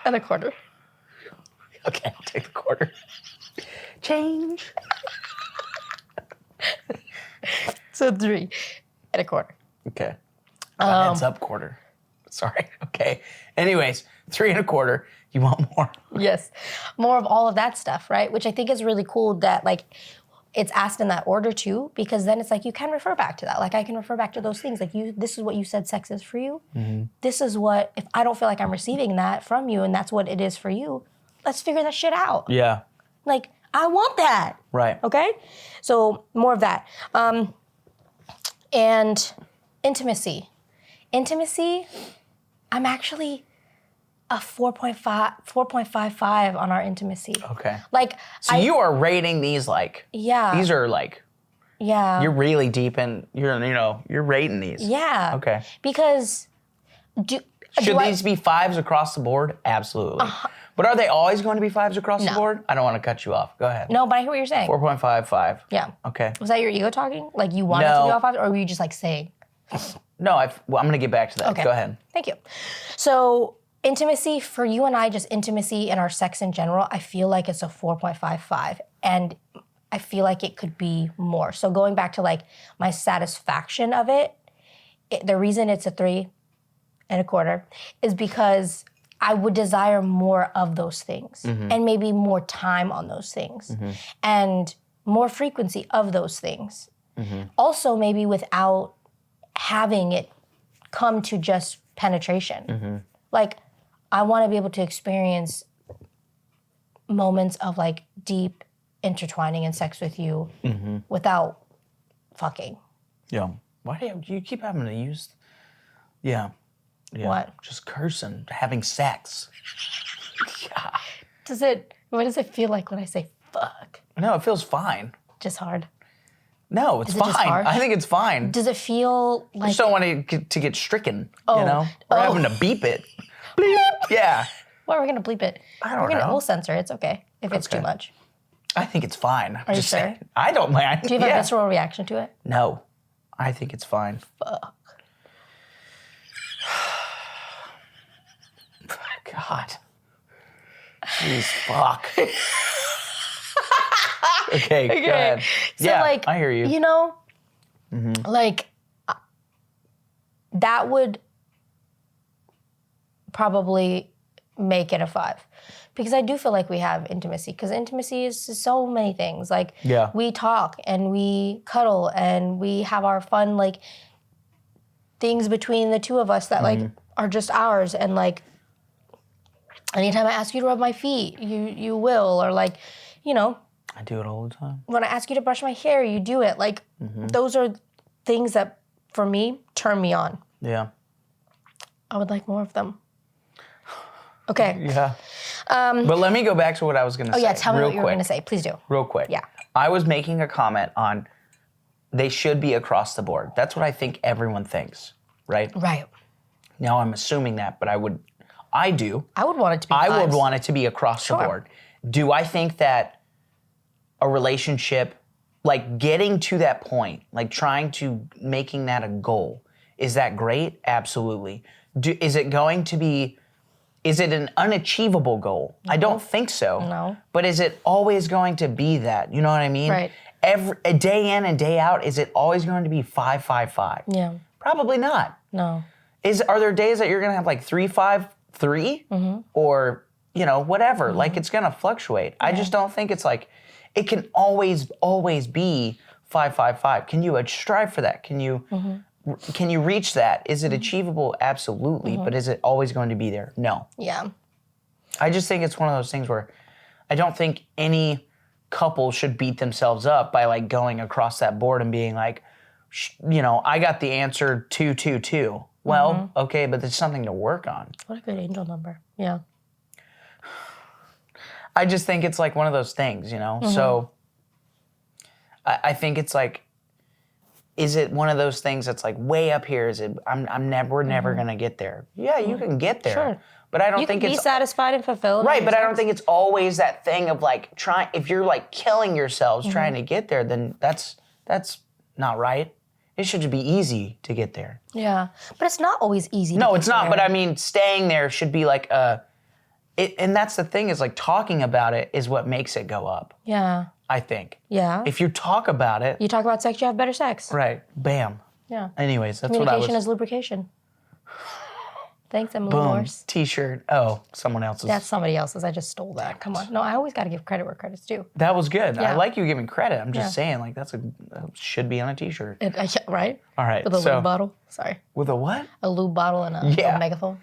Speaker 1: And a quarter.
Speaker 2: Okay, I'll take the quarter. Change.
Speaker 1: So 3 and a quarter.
Speaker 2: Okay. Heads up quarter. Sorry. Okay. Anyways, 3 1/4. You want more?
Speaker 1: Yes. More of all of that stuff, right? Which I think is really cool that, like, it's asked in that order too, because then it's like you can refer back to that. Like, I can refer back to those things. Like, this is what you said sex is for you. This is what, if I don't feel like I'm receiving that from you and that's what it is for you, let's figure that shit out.
Speaker 2: Yeah.
Speaker 1: Like, I want that.
Speaker 2: Right.
Speaker 1: Okay? So more of that. And intimacy. Intimacy, I'm actually a 4.55 on our intimacy.
Speaker 2: Okay.
Speaker 1: Like,
Speaker 2: so you are rating these like, these are like, you're really deep in, you're rating these.
Speaker 1: Yeah.
Speaker 2: Okay.
Speaker 1: Because
Speaker 2: should these be 5s across the board? Absolutely. But are they always going to be 5s across the board? I don't want to cut you off. Go ahead.
Speaker 1: No, but I hear what you're saying.
Speaker 2: 4.55.
Speaker 1: Yeah.
Speaker 2: Okay.
Speaker 1: Was that your ego talking? Like, you wanted to be all 5s, or were you just like saying?
Speaker 2: No, I'm going to get back to that.
Speaker 1: Okay.
Speaker 2: Go ahead.
Speaker 1: Thank you. So intimacy for you and I, just intimacy in our sex in general, I feel like it's a 4.55, and I feel like it could be more. So going back to like my satisfaction of it, the reason it's a 3 1/4 is because I would desire more of those things and maybe more time on those things and more frequency of those things. Also, maybe without having it come to just penetration. Like, I want to be able to experience moments of like deep intertwining and sex with you without fucking.
Speaker 2: Yeah. Why do you keep having to use? Yeah.
Speaker 1: What?
Speaker 2: Just cursing, having sex. Yeah.
Speaker 1: What does it feel like when I say fuck?
Speaker 2: No, it feels fine.
Speaker 1: Just hard.
Speaker 2: No, it's
Speaker 1: Is it
Speaker 2: fine.
Speaker 1: just harsh?
Speaker 2: I think it's fine.
Speaker 1: Does it feel like?
Speaker 2: I just don't want to get stricken, you know? Or having to beep it. Bleep. Yeah.
Speaker 1: Well, we're going to bleep it.
Speaker 2: I don't know.
Speaker 1: We'll censor it. It's okay if it's too much.
Speaker 2: I think it's fine.
Speaker 1: Are you sure?
Speaker 2: I don't mind.
Speaker 1: Do you have a visceral reaction to it?
Speaker 2: No. I think it's fine.
Speaker 1: Fuck.
Speaker 2: God. Jeez, fuck. Okay, go ahead.
Speaker 1: So,
Speaker 2: yeah,
Speaker 1: like,
Speaker 2: I hear you.
Speaker 1: You know, like, that would probably make it a 5. Because I do feel like we have intimacy. Because intimacy is so many things. Like, we talk and we cuddle and we have our fun, like, things between the two of us that, like, are just ours. And, like, anytime I ask you to rub my feet, you will. Or, like, you know.
Speaker 2: I do it all the time.
Speaker 1: When I ask you to brush my hair, you do it. Like, those are things that, for me, turn me on.
Speaker 2: Yeah.
Speaker 1: I would like more of them. Okay.
Speaker 2: Yeah. But let me go back to what I was going to say.
Speaker 1: Oh, yeah. Tell me what you were
Speaker 2: quick.
Speaker 1: going to say. Please do.
Speaker 2: Real quick.
Speaker 1: Yeah.
Speaker 2: I was making a comment on they should be across the board. That's what I think everyone thinks, right?
Speaker 1: Right.
Speaker 2: Now, I'm assuming that, but I do.
Speaker 1: I would want it to be
Speaker 2: I
Speaker 1: 5s.
Speaker 2: would want it to be across the board. Do I think that a relationship, like getting to that point, like trying to making that a goal, is that great? Absolutely. Is it going to be is it an unachievable goal? I don't think so.
Speaker 1: No.
Speaker 2: But is it always going to be that? You know what I mean?
Speaker 1: Right.
Speaker 2: A day in and day out, is it always going to be 5, 5, 5?
Speaker 1: Yeah.
Speaker 2: Probably not.
Speaker 1: No.
Speaker 2: Are there days that you're going to have like 3, 5, 3? Or, whatever. Like it's going to fluctuate. I just don't think it's like, it can always be 5, 5, 5. Can you strive for that? Can you reach that? Is it achievable? Absolutely. But is it always going to be there? No.
Speaker 1: Yeah.
Speaker 2: I just think it's one of those things where I don't think any couple should beat themselves up by like going across that board and being like, I got the answer 2, 2, 2. Well, okay, but there's something to work on.
Speaker 1: What a good angel number. Yeah.
Speaker 2: I just think it's like one of those things, So I think it's like, is it one of those things that's like way up here? Is it? We're never gonna get there. Yeah, you can get there.
Speaker 1: Sure.
Speaker 2: But I don't think
Speaker 1: it's... You can be satisfied and fulfilled.
Speaker 2: Right, but I don't think it's always that thing of like if you're like killing yourselves trying to get there, then that's not right. It should be easy to get there.
Speaker 1: Yeah, but it's not always easy.
Speaker 2: No, it's not. But I mean, staying there should be like and that's the thing is like talking about it is what makes it go up.
Speaker 1: Yeah.
Speaker 2: I think.
Speaker 1: Yeah.
Speaker 2: If you talk about it.
Speaker 1: You talk about sex, you have better sex.
Speaker 2: Right. Bam.
Speaker 1: Yeah.
Speaker 2: Anyways, that's what I was.
Speaker 1: Communication is lubrication. Thanks, Emily
Speaker 2: Boom.
Speaker 1: Morse.
Speaker 2: T-shirt. Oh, someone else's.
Speaker 1: That's somebody else's. I just stole that. Come on. No, I always got to give credit where credit's due.
Speaker 2: That was good.
Speaker 1: Yeah.
Speaker 2: I like you giving credit. I'm just saying, like, that should be on a T-shirt.
Speaker 1: Right?
Speaker 2: All right.
Speaker 1: With a lube bottle. Sorry.
Speaker 2: With a what?
Speaker 1: A lube bottle and a megaphone.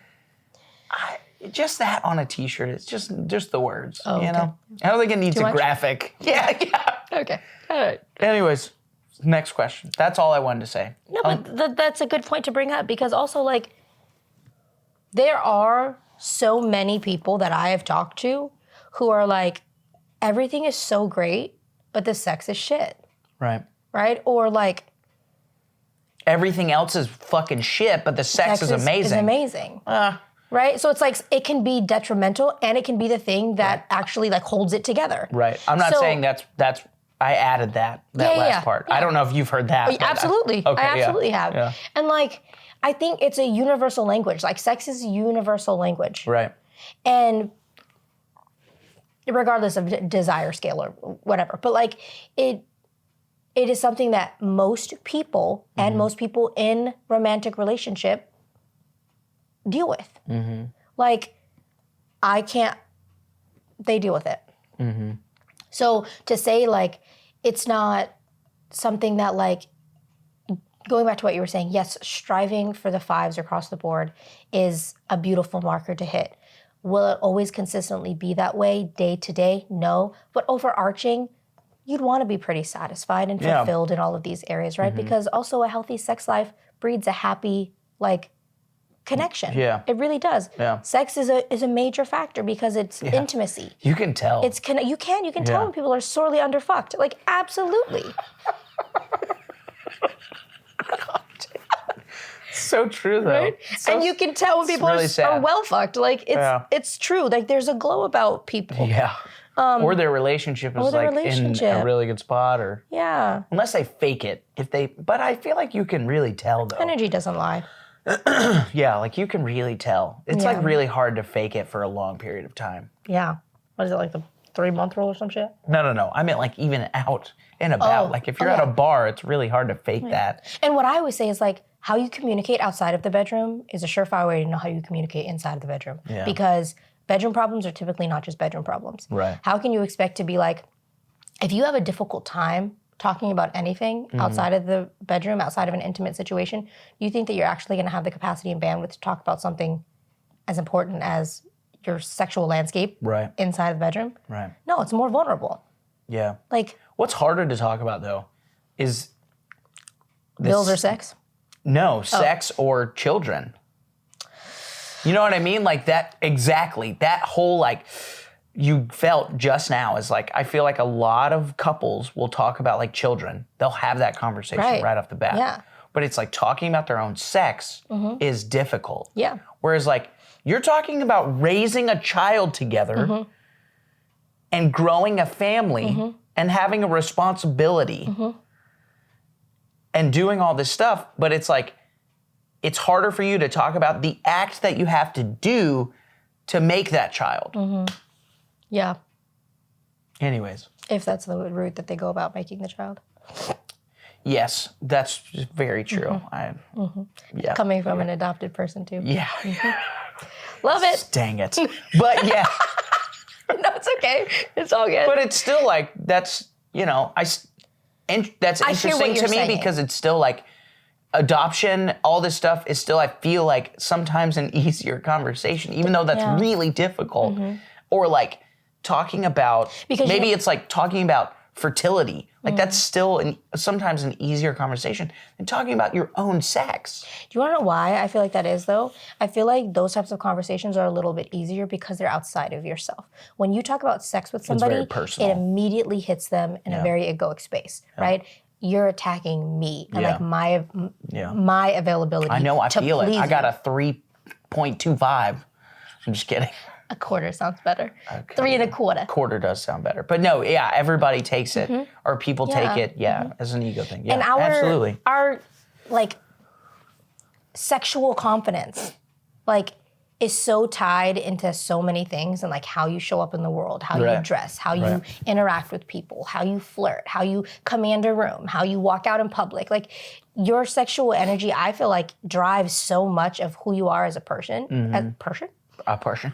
Speaker 2: Just that on a T-shirt. It's just the words.
Speaker 1: Oh, okay.
Speaker 2: I don't think it needs a graphic. Yeah.
Speaker 1: Okay. All right.
Speaker 2: Anyways, next question. That's all I wanted to say.
Speaker 1: No, but that's a good point to bring up because also, like, there are so many people that I have talked to who are like, everything is so great, but the sex is shit.
Speaker 2: Right.
Speaker 1: Right? Or like,
Speaker 2: everything else is fucking shit, but the sex is amazing.
Speaker 1: Is amazing. Right? So it's like, it can be detrimental and it can be the thing that actually like holds it together.
Speaker 2: Right. I'm not saying that's I added that last part. Yeah. I don't know if you've heard that.
Speaker 1: Absolutely. I absolutely have. Yeah. And like, I think it's a universal language. Like sex is a universal language.
Speaker 2: Right.
Speaker 1: And regardless of desire scale or whatever, but like it is something that most people and most people in romantic relationship deal with. Like they deal with it. So to say like, it's not something that like, going back to what you were saying, yes, striving for the 5s across the board is a beautiful marker to hit. Will it always consistently be that way day to day? No. But overarching, you'd want to be pretty satisfied and fulfilled in all of these areas, right? Because also a healthy sex life breeds a happy, like, connection. Yeah. It really does. Yeah. Sex is a major factor because it's intimacy.
Speaker 2: You can tell.
Speaker 1: You can tell when people are sorely underfucked. Like, absolutely.
Speaker 2: So true though.
Speaker 1: Right? And you can tell when people really are well fucked. Like it's true. Like there's a glow about people.
Speaker 2: Yeah. Or their relationship is like in a really good spot or unless they fake it. But I feel like you can really tell though.
Speaker 1: Energy doesn't lie.
Speaker 2: Yeah, like you can really tell. It's like really hard to fake it for a long period of time.
Speaker 1: Yeah. What is it, like the 3-month rule or some shit?
Speaker 2: No. I meant like even out and about. Like if you're at a bar, it's really hard to fake that.
Speaker 1: And what I always say is like, how you communicate outside of the bedroom is a surefire way to know how you communicate inside of the bedroom. Yeah. Because bedroom problems are typically not just bedroom problems. Right. How can you expect to be like, if you have a difficult time talking about anything outside of the bedroom, outside of an intimate situation, you think that you're actually going to have the capacity and bandwidth to talk about something as important as your sexual landscape inside of the bedroom? Right. No, it's more vulnerable. Yeah. Like,
Speaker 2: what's harder to talk about though is
Speaker 1: bills or sex?
Speaker 2: No, sex or children. You know what I mean? Like that, exactly. That whole like, you felt just now is like, I feel like a lot of couples will talk about like children. They'll have that conversation right off the bat. Yeah. But it's like talking about their own sex is difficult. Yeah. Whereas like, you're talking about raising a child together and growing a family and having a responsibility and doing all this stuff, but it's like, it's harder for you to talk about the act that you have to do to make that child.
Speaker 1: Yeah.
Speaker 2: Anyways.
Speaker 1: If that's the route that they go about making the child.
Speaker 2: Yes, that's very true. Yeah.
Speaker 1: Coming from an adopted person too.
Speaker 2: Yeah.
Speaker 1: Love it.
Speaker 2: Dang it. But yeah.
Speaker 1: No, it's okay. It's all good.
Speaker 2: But it's still like, that's, that's interesting to me
Speaker 1: saying.
Speaker 2: because it's still like adoption, all this stuff is still, I feel like sometimes an easier conversation, even though that's really difficult. Or like talking about, because maybe it's like talking about fertility. Like that's still sometimes an easier conversation than talking about your own sex.
Speaker 1: Do you want to know why I feel like that is though? I feel like those types of conversations are a little bit easier because they're outside of yourself. When you talk about sex with somebody,
Speaker 2: it's very personal.
Speaker 1: It immediately hits them in a very egoic space, right? You're attacking me and like my availability.
Speaker 2: I know, I feel it. I got
Speaker 1: you.
Speaker 2: a 3.25. I'm just kidding.
Speaker 1: A quarter sounds better. Okay. 3 1/4.
Speaker 2: Quarter does sound better. But no, yeah, everybody takes it, or people take it, as an ego thing. Yeah,
Speaker 1: and
Speaker 2: absolutely.
Speaker 1: Our like sexual confidence, like, is so tied into so many things, and like how you show up in the world, how you dress, how you interact with people, how you flirt, how you command a room, how you walk out in public. Like your sexual energy, I feel like drives so much of who you are as a person.
Speaker 2: A person.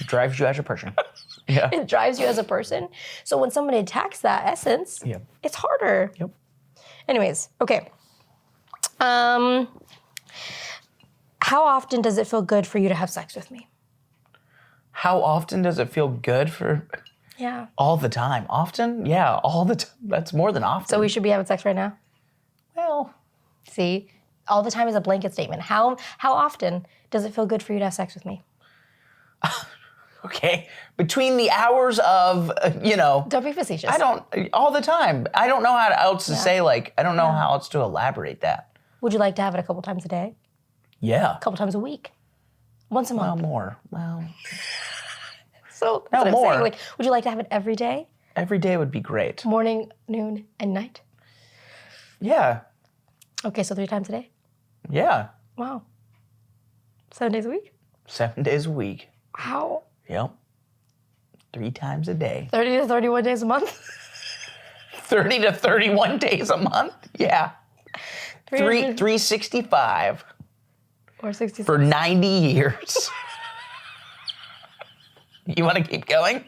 Speaker 2: Drives you as a person. Yeah.
Speaker 1: It drives you as a person. So when somebody attacks that essence, it's harder.
Speaker 2: Yep.
Speaker 1: Anyways, okay. How often does it feel good for you to have sex with me?
Speaker 2: How often does it feel good for?
Speaker 1: Yeah.
Speaker 2: All the time. Often? Yeah, all the time. That's more than often.
Speaker 1: So we should be having sex right now?
Speaker 2: Well.
Speaker 1: See, all the time is a blanket statement. How often does it feel good for you to have sex with me?
Speaker 2: Okay. Between the hours of,
Speaker 1: Don't be facetious.
Speaker 2: All the time. I don't know how else to say, like, I don't know how else to elaborate that.
Speaker 1: Would you like to have it a couple times a day?
Speaker 2: Yeah.
Speaker 1: A couple times a week? Once a month?
Speaker 2: Well, more. Well.
Speaker 1: So that's what I'm saying. Like, would you like to have it every day?
Speaker 2: Every day would be great.
Speaker 1: Morning, noon, and night?
Speaker 2: Yeah.
Speaker 1: Okay, so 3 times a day?
Speaker 2: Yeah.
Speaker 1: Wow. 7 days a week?
Speaker 2: 7 days a week.
Speaker 1: Wow.
Speaker 2: Yep. 3 times a day.
Speaker 1: 30 to 31 days a month?
Speaker 2: 30 to 31 days a month? Yeah. 365.
Speaker 1: Or 66.
Speaker 2: For 90 years. You want to keep going?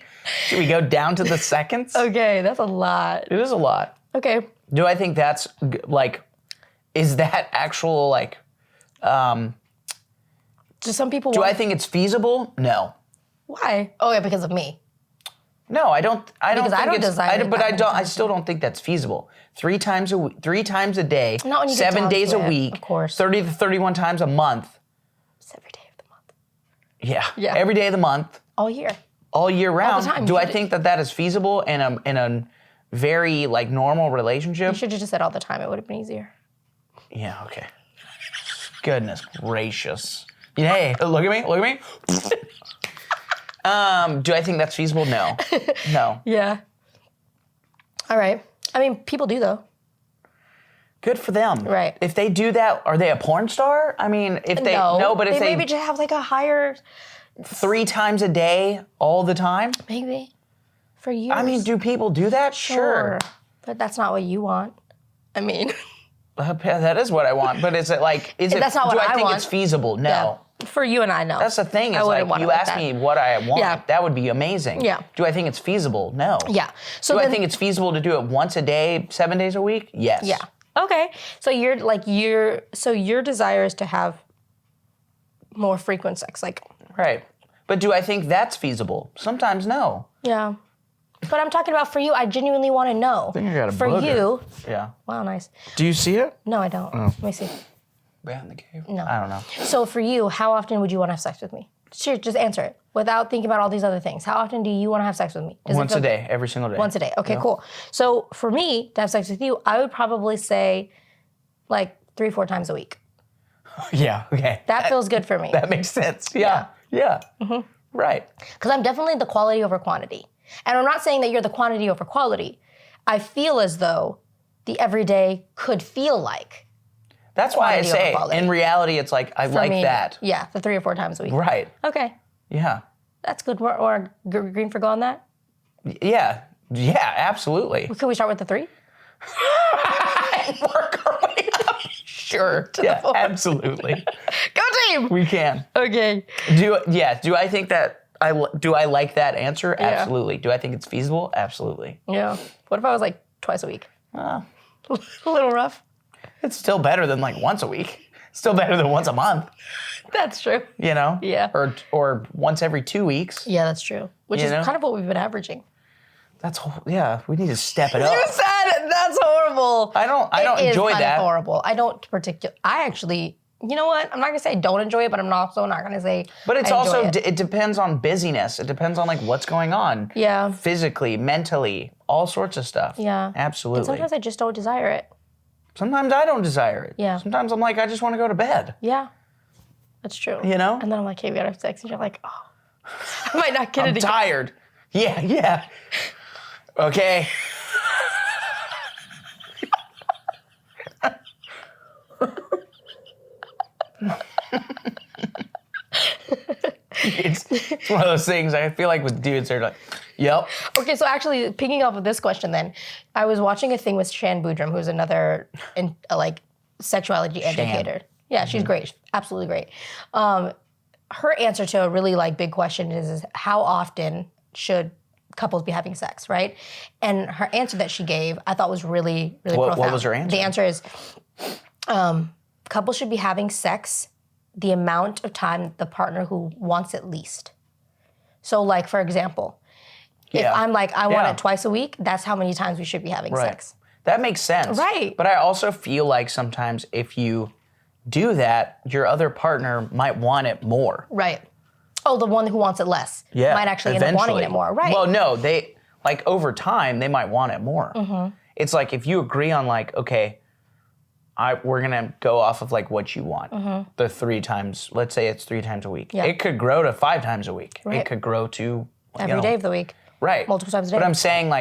Speaker 2: Should we go down to the seconds?
Speaker 1: Okay, that's a lot.
Speaker 2: It is a lot.
Speaker 1: Okay.
Speaker 2: Do I think that's, like, is that actual, like,
Speaker 1: do some people
Speaker 2: do I think it's feasible? No.
Speaker 1: Why? Oh, yeah, because of me.
Speaker 2: No, I don't. I don't.
Speaker 1: Because
Speaker 2: think
Speaker 1: I don't desire it.
Speaker 2: But I still don't think that's feasible. 3 times a week, 3 times a day,
Speaker 1: Not when you get
Speaker 2: 7
Speaker 1: down
Speaker 2: days
Speaker 1: to
Speaker 2: a
Speaker 1: it,
Speaker 2: week,
Speaker 1: of course.
Speaker 2: 30 to 31 times a month.
Speaker 1: It's every day of the month.
Speaker 2: Yeah. Every day of the month.
Speaker 1: All year.
Speaker 2: All year round.
Speaker 1: time.
Speaker 2: Do I think that is feasible in a very, like, normal relationship?
Speaker 1: You should have just said all the time. It would have been easier.
Speaker 2: Yeah. Okay. Goodness gracious. Hey, look at me. Look at me. Do I think that's feasible? No. No.
Speaker 1: Yeah. All right. I mean, people do, though.
Speaker 2: Good for them.
Speaker 1: Right.
Speaker 2: If they do that, are they a porn star? I mean, if they... No, but if they...
Speaker 1: maybe just have, like, a higher...
Speaker 2: 3 times a day, all the time?
Speaker 1: Maybe. For years.
Speaker 2: I mean, do people do that? Sure.
Speaker 1: But that's not what you want. I mean...
Speaker 2: That is what I want, but is it like...
Speaker 1: That's not what I want.
Speaker 2: Do I think it's feasible? No.
Speaker 1: Yeah. For you and I, no.
Speaker 2: That's the thing. Is like, you ask me what I want.
Speaker 1: Yeah.
Speaker 2: That would be amazing.
Speaker 1: Yeah.
Speaker 2: Do I think it's feasible? No.
Speaker 1: Yeah. So
Speaker 2: do I think it's feasible to do it once a day, 7 days a week? Yes.
Speaker 1: Yeah. Okay. So your desire is to have more frequent sex, like...
Speaker 2: Right. But do I think that's feasible? Sometimes no.
Speaker 1: Yeah. But I'm talking about for you, I genuinely want to know.
Speaker 2: I think I got a
Speaker 1: for
Speaker 2: booger.
Speaker 1: you.
Speaker 2: Yeah.
Speaker 1: Wow, nice.
Speaker 2: Do you see it?
Speaker 1: No, I don't.
Speaker 2: Oh.
Speaker 1: Let me see.
Speaker 2: Behind the cave?
Speaker 1: No.
Speaker 2: I don't know.
Speaker 1: So for you, how often would you want to have sex with me? Sure, just answer it without thinking about all these other things. How often do you want to have sex with me?
Speaker 2: Once a day, every single day.
Speaker 1: Once a day. Okay, cool. So for me to have sex with you, I would probably say like 3-4 times a week.
Speaker 2: Yeah, okay.
Speaker 1: That feels good for me.
Speaker 2: That makes sense. Yeah. Mm-hmm. Right.
Speaker 1: Because I'm definitely the quality over quantity. And I'm not saying that you're the quantity over quality. I feel as though the everyday could feel like.
Speaker 2: That's why I say, in reality, it's like, I like that.
Speaker 1: Yeah, the 3 or 4 times a week.
Speaker 2: Right.
Speaker 1: Okay.
Speaker 2: Yeah.
Speaker 1: That's good. Or green for go on that?
Speaker 2: Yeah. Yeah, absolutely.
Speaker 1: Can we start with the 3?
Speaker 2: Work our way up. Sure. Yeah, absolutely.
Speaker 1: Go team!
Speaker 2: We can.
Speaker 1: Okay.
Speaker 2: Do I think that do I like that answer?
Speaker 1: Yeah.
Speaker 2: Absolutely. Do I think it's feasible? Absolutely.
Speaker 1: Yeah. What if I was like twice a week?
Speaker 2: A
Speaker 1: little rough.
Speaker 2: It's still better than like once a week. Still better than once a month.
Speaker 1: That's true.
Speaker 2: You know?
Speaker 1: Yeah.
Speaker 2: Or once every 2 weeks.
Speaker 1: Yeah, that's true. Which is kind of what we've been averaging.
Speaker 2: We need to step it up.
Speaker 1: You said that's horrible.
Speaker 2: I don't enjoy that. It is kind
Speaker 1: of horrible. I actually, you know what? I'm not gonna say I don't enjoy it, but I'm also not gonna say.
Speaker 2: But it's also it depends on busyness. It depends on like what's going on.
Speaker 1: Yeah.
Speaker 2: Physically, mentally, all sorts of stuff.
Speaker 1: Yeah.
Speaker 2: Absolutely.
Speaker 1: And sometimes I just don't desire it.
Speaker 2: Sometimes I don't desire it.
Speaker 1: Yeah.
Speaker 2: Sometimes I'm like, I just want to go to bed.
Speaker 1: Yeah. That's true.
Speaker 2: You know?
Speaker 1: And then I'm like, hey, we gotta have sex, and you're like, oh, I might not get it again.
Speaker 2: I'm tired. Yeah. Okay. It's one of those things I feel like with dudes, they're like, yep.
Speaker 1: Okay, so actually, picking up with this question then, I was watching a thing with Shan Boodram, who's another sexuality educator. Yeah, she's great, absolutely great. Her answer to a really big question is how often should couples be having sex, right? And her answer that she gave, I thought was really, really profound.
Speaker 2: What was her answer?
Speaker 1: The answer is couples should be having sex the amount of time the partner who wants it least. So for example, if I'm like, I want it twice a week, that's how many times we should be having sex.
Speaker 2: That makes sense.
Speaker 1: Right.
Speaker 2: But I also feel like sometimes if you do that, your other partner might want it more.
Speaker 1: Right. Oh, the one who wants it less might actually end up wanting it more. Right.
Speaker 2: Well, no, they over time they might want it more. Mm-hmm. It's like if you agree on okay, we're gonna go off of what you want. Mm-hmm. The 3 times, let's say it's 3 times a week. Yeah. It could grow to 5 times a week. Right. It could grow to
Speaker 1: every day of the week.
Speaker 2: Right.
Speaker 1: Multiple times a day.
Speaker 2: But I'm saying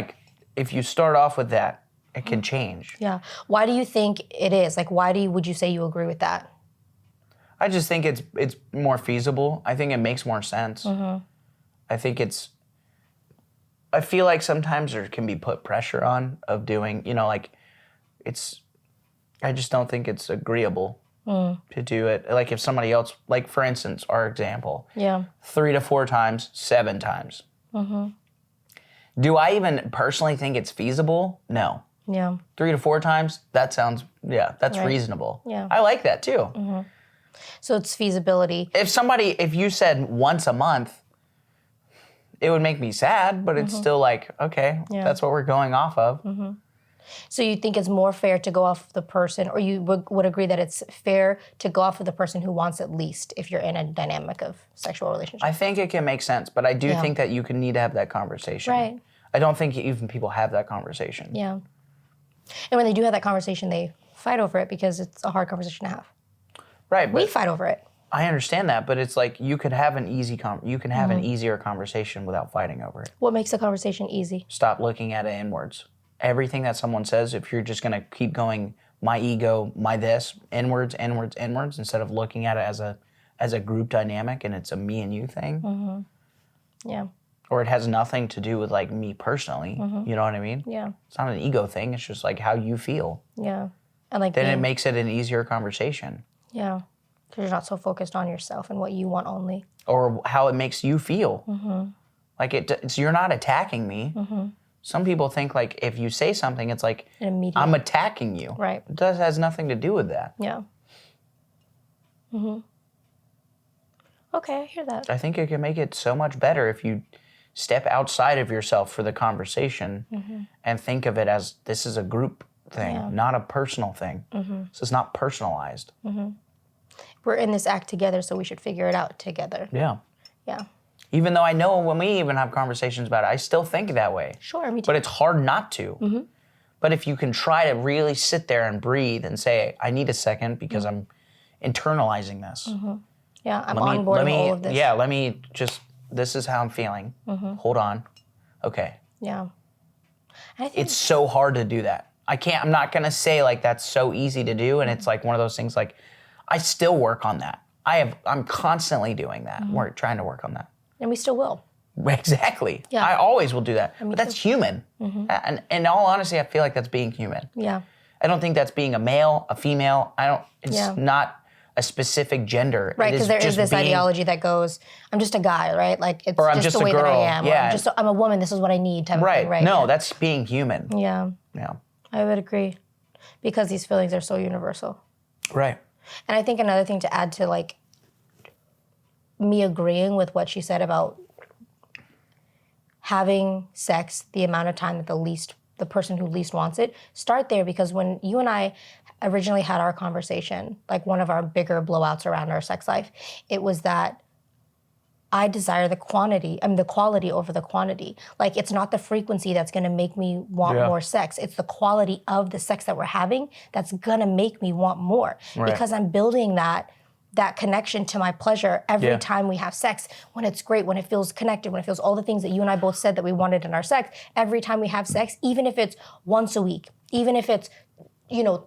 Speaker 2: if you start off with that, it can change.
Speaker 1: Yeah. Why do you think it is? Why would you say you agree with that?
Speaker 2: I just think it's more feasible. I think it makes more sense. Mm-hmm. I feel like sometimes there can be put pressure on of doing, I just don't think it's agreeable to do it. If somebody else, for instance, our example. Yeah. 3 to 4 times, 7 times. Mm-hmm. Do I even personally think it's feasible? No. Yeah. 3 to 4 times, that's reasonable. Yeah. I like that too. Mm-hmm.
Speaker 1: So it's feasibility.
Speaker 2: If you said once a month, it would make me sad, but it's still okay, that's what we're going off of. Mm-hmm.
Speaker 1: So you think it's more fair to go off the person, or you would agree that it's fair to go off of the person who wants it least if you're in a dynamic of sexual relationship?
Speaker 2: I think it can make sense, but I do think that you can need to have that conversation. Right. I don't think even people have that conversation. Yeah. And when they do have that conversation, they fight over it because it's a hard conversation to have. Right. We fight over it. I understand that, but it's you could have an an easier conversation without fighting over it.
Speaker 1: What makes the conversation easy?
Speaker 2: Stop looking at it inwards. Everything that someone says, if you're just going to keep going, my ego, my this, inwards, instead of looking at it as a group dynamic and it's a me and you thing. Mm-hmm. Yeah. Or it has nothing to do with me personally. Mm-hmm. You know what I mean? Yeah. It's not an ego thing. It's just how you feel. Yeah. And then it makes it an easier conversation. Yeah. Because you're not so focused on yourself and what you want only. Or how it makes you feel. Mm-hmm. You're not attacking me. Mm-hmm. Some people think if you say something, it's I'm attacking you. Right. It has nothing to do with that. Yeah. Mm-hmm. Okay, I hear that. I think it can make it so much better if you step outside of yourself for the conversation and think of it as this is a group thing, not a personal thing. Mm-hmm. So it's not personalized. Mm-hmm. We're in this act together, so we should figure it out together. Yeah. Yeah. Even though I know when we even have conversations about it, I still think that way. Sure, me too. But it's hard not to. Mm-hmm. But if you can try to really sit there and breathe and say, I need a second because I'm internalizing this. Mm-hmm. Yeah, I'm onboarding all of this. Yeah, this is how I'm feeling. Mm-hmm. Hold on. Okay. Yeah. It's so hard to do that. I'm not going to say that's so easy to do. And it's one of those things I still work on that. I'm constantly doing that. We're trying to work on that.
Speaker 1: And we still will.
Speaker 2: Exactly. Yeah. I always will do that. But that's human. And in all honesty, I feel like that's being human.
Speaker 1: Yeah.
Speaker 2: I don't think that's being a male, a female. It's not a specific gender.
Speaker 1: Right, because there is this ideology that goes, I'm just a guy, right? Like, it's just the way that I am.
Speaker 2: Yeah.
Speaker 1: Or I'm a woman, this is what I need type of thing, right?
Speaker 2: No, that's being human.
Speaker 1: Yeah.
Speaker 2: Yeah.
Speaker 1: I would agree. Because these feelings are so universal.
Speaker 2: Right.
Speaker 1: And I think another thing to add to, like, me agreeing with what she said about having sex the amount of time that the person who least wants it, start there, because when you and I originally had our conversation, like one of our bigger blowouts around our sex life, it was that I desire the quality over the quantity. Like, it's not the frequency that's gonna make me want more sex. It's the quality of the sex that we're having that's gonna make me want more. Right. Because I'm building that connection to my pleasure every time we have sex, when it's great, when it feels connected, when it feels all the things that you and I both said that we wanted in our sex. Every time we have sex, even if it's once a week, even if it's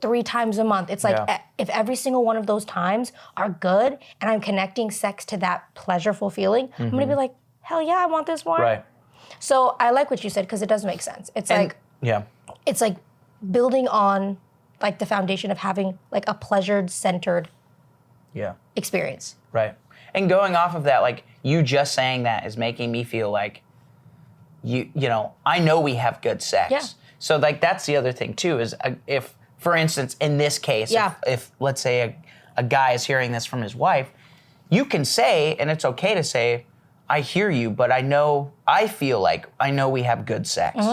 Speaker 1: 3 times a month. It's like, if every single one of those times are good and I'm connecting sex to that pleasureful feeling, I'm gonna be like, hell yeah, I want this more. Right. So I like what you said, because it does make sense. It's it's like building on like the foundation of having like a pleasure-centered experience.
Speaker 2: Right. And going off of that, like, you just saying that is making me feel like, I know we have good sex. Yeah. So like, that's the other thing too, is if, for instance, in this case, if let's say a guy is hearing this from his wife, you can say, and it's okay to say, I hear you, but I feel like I know we have good sex.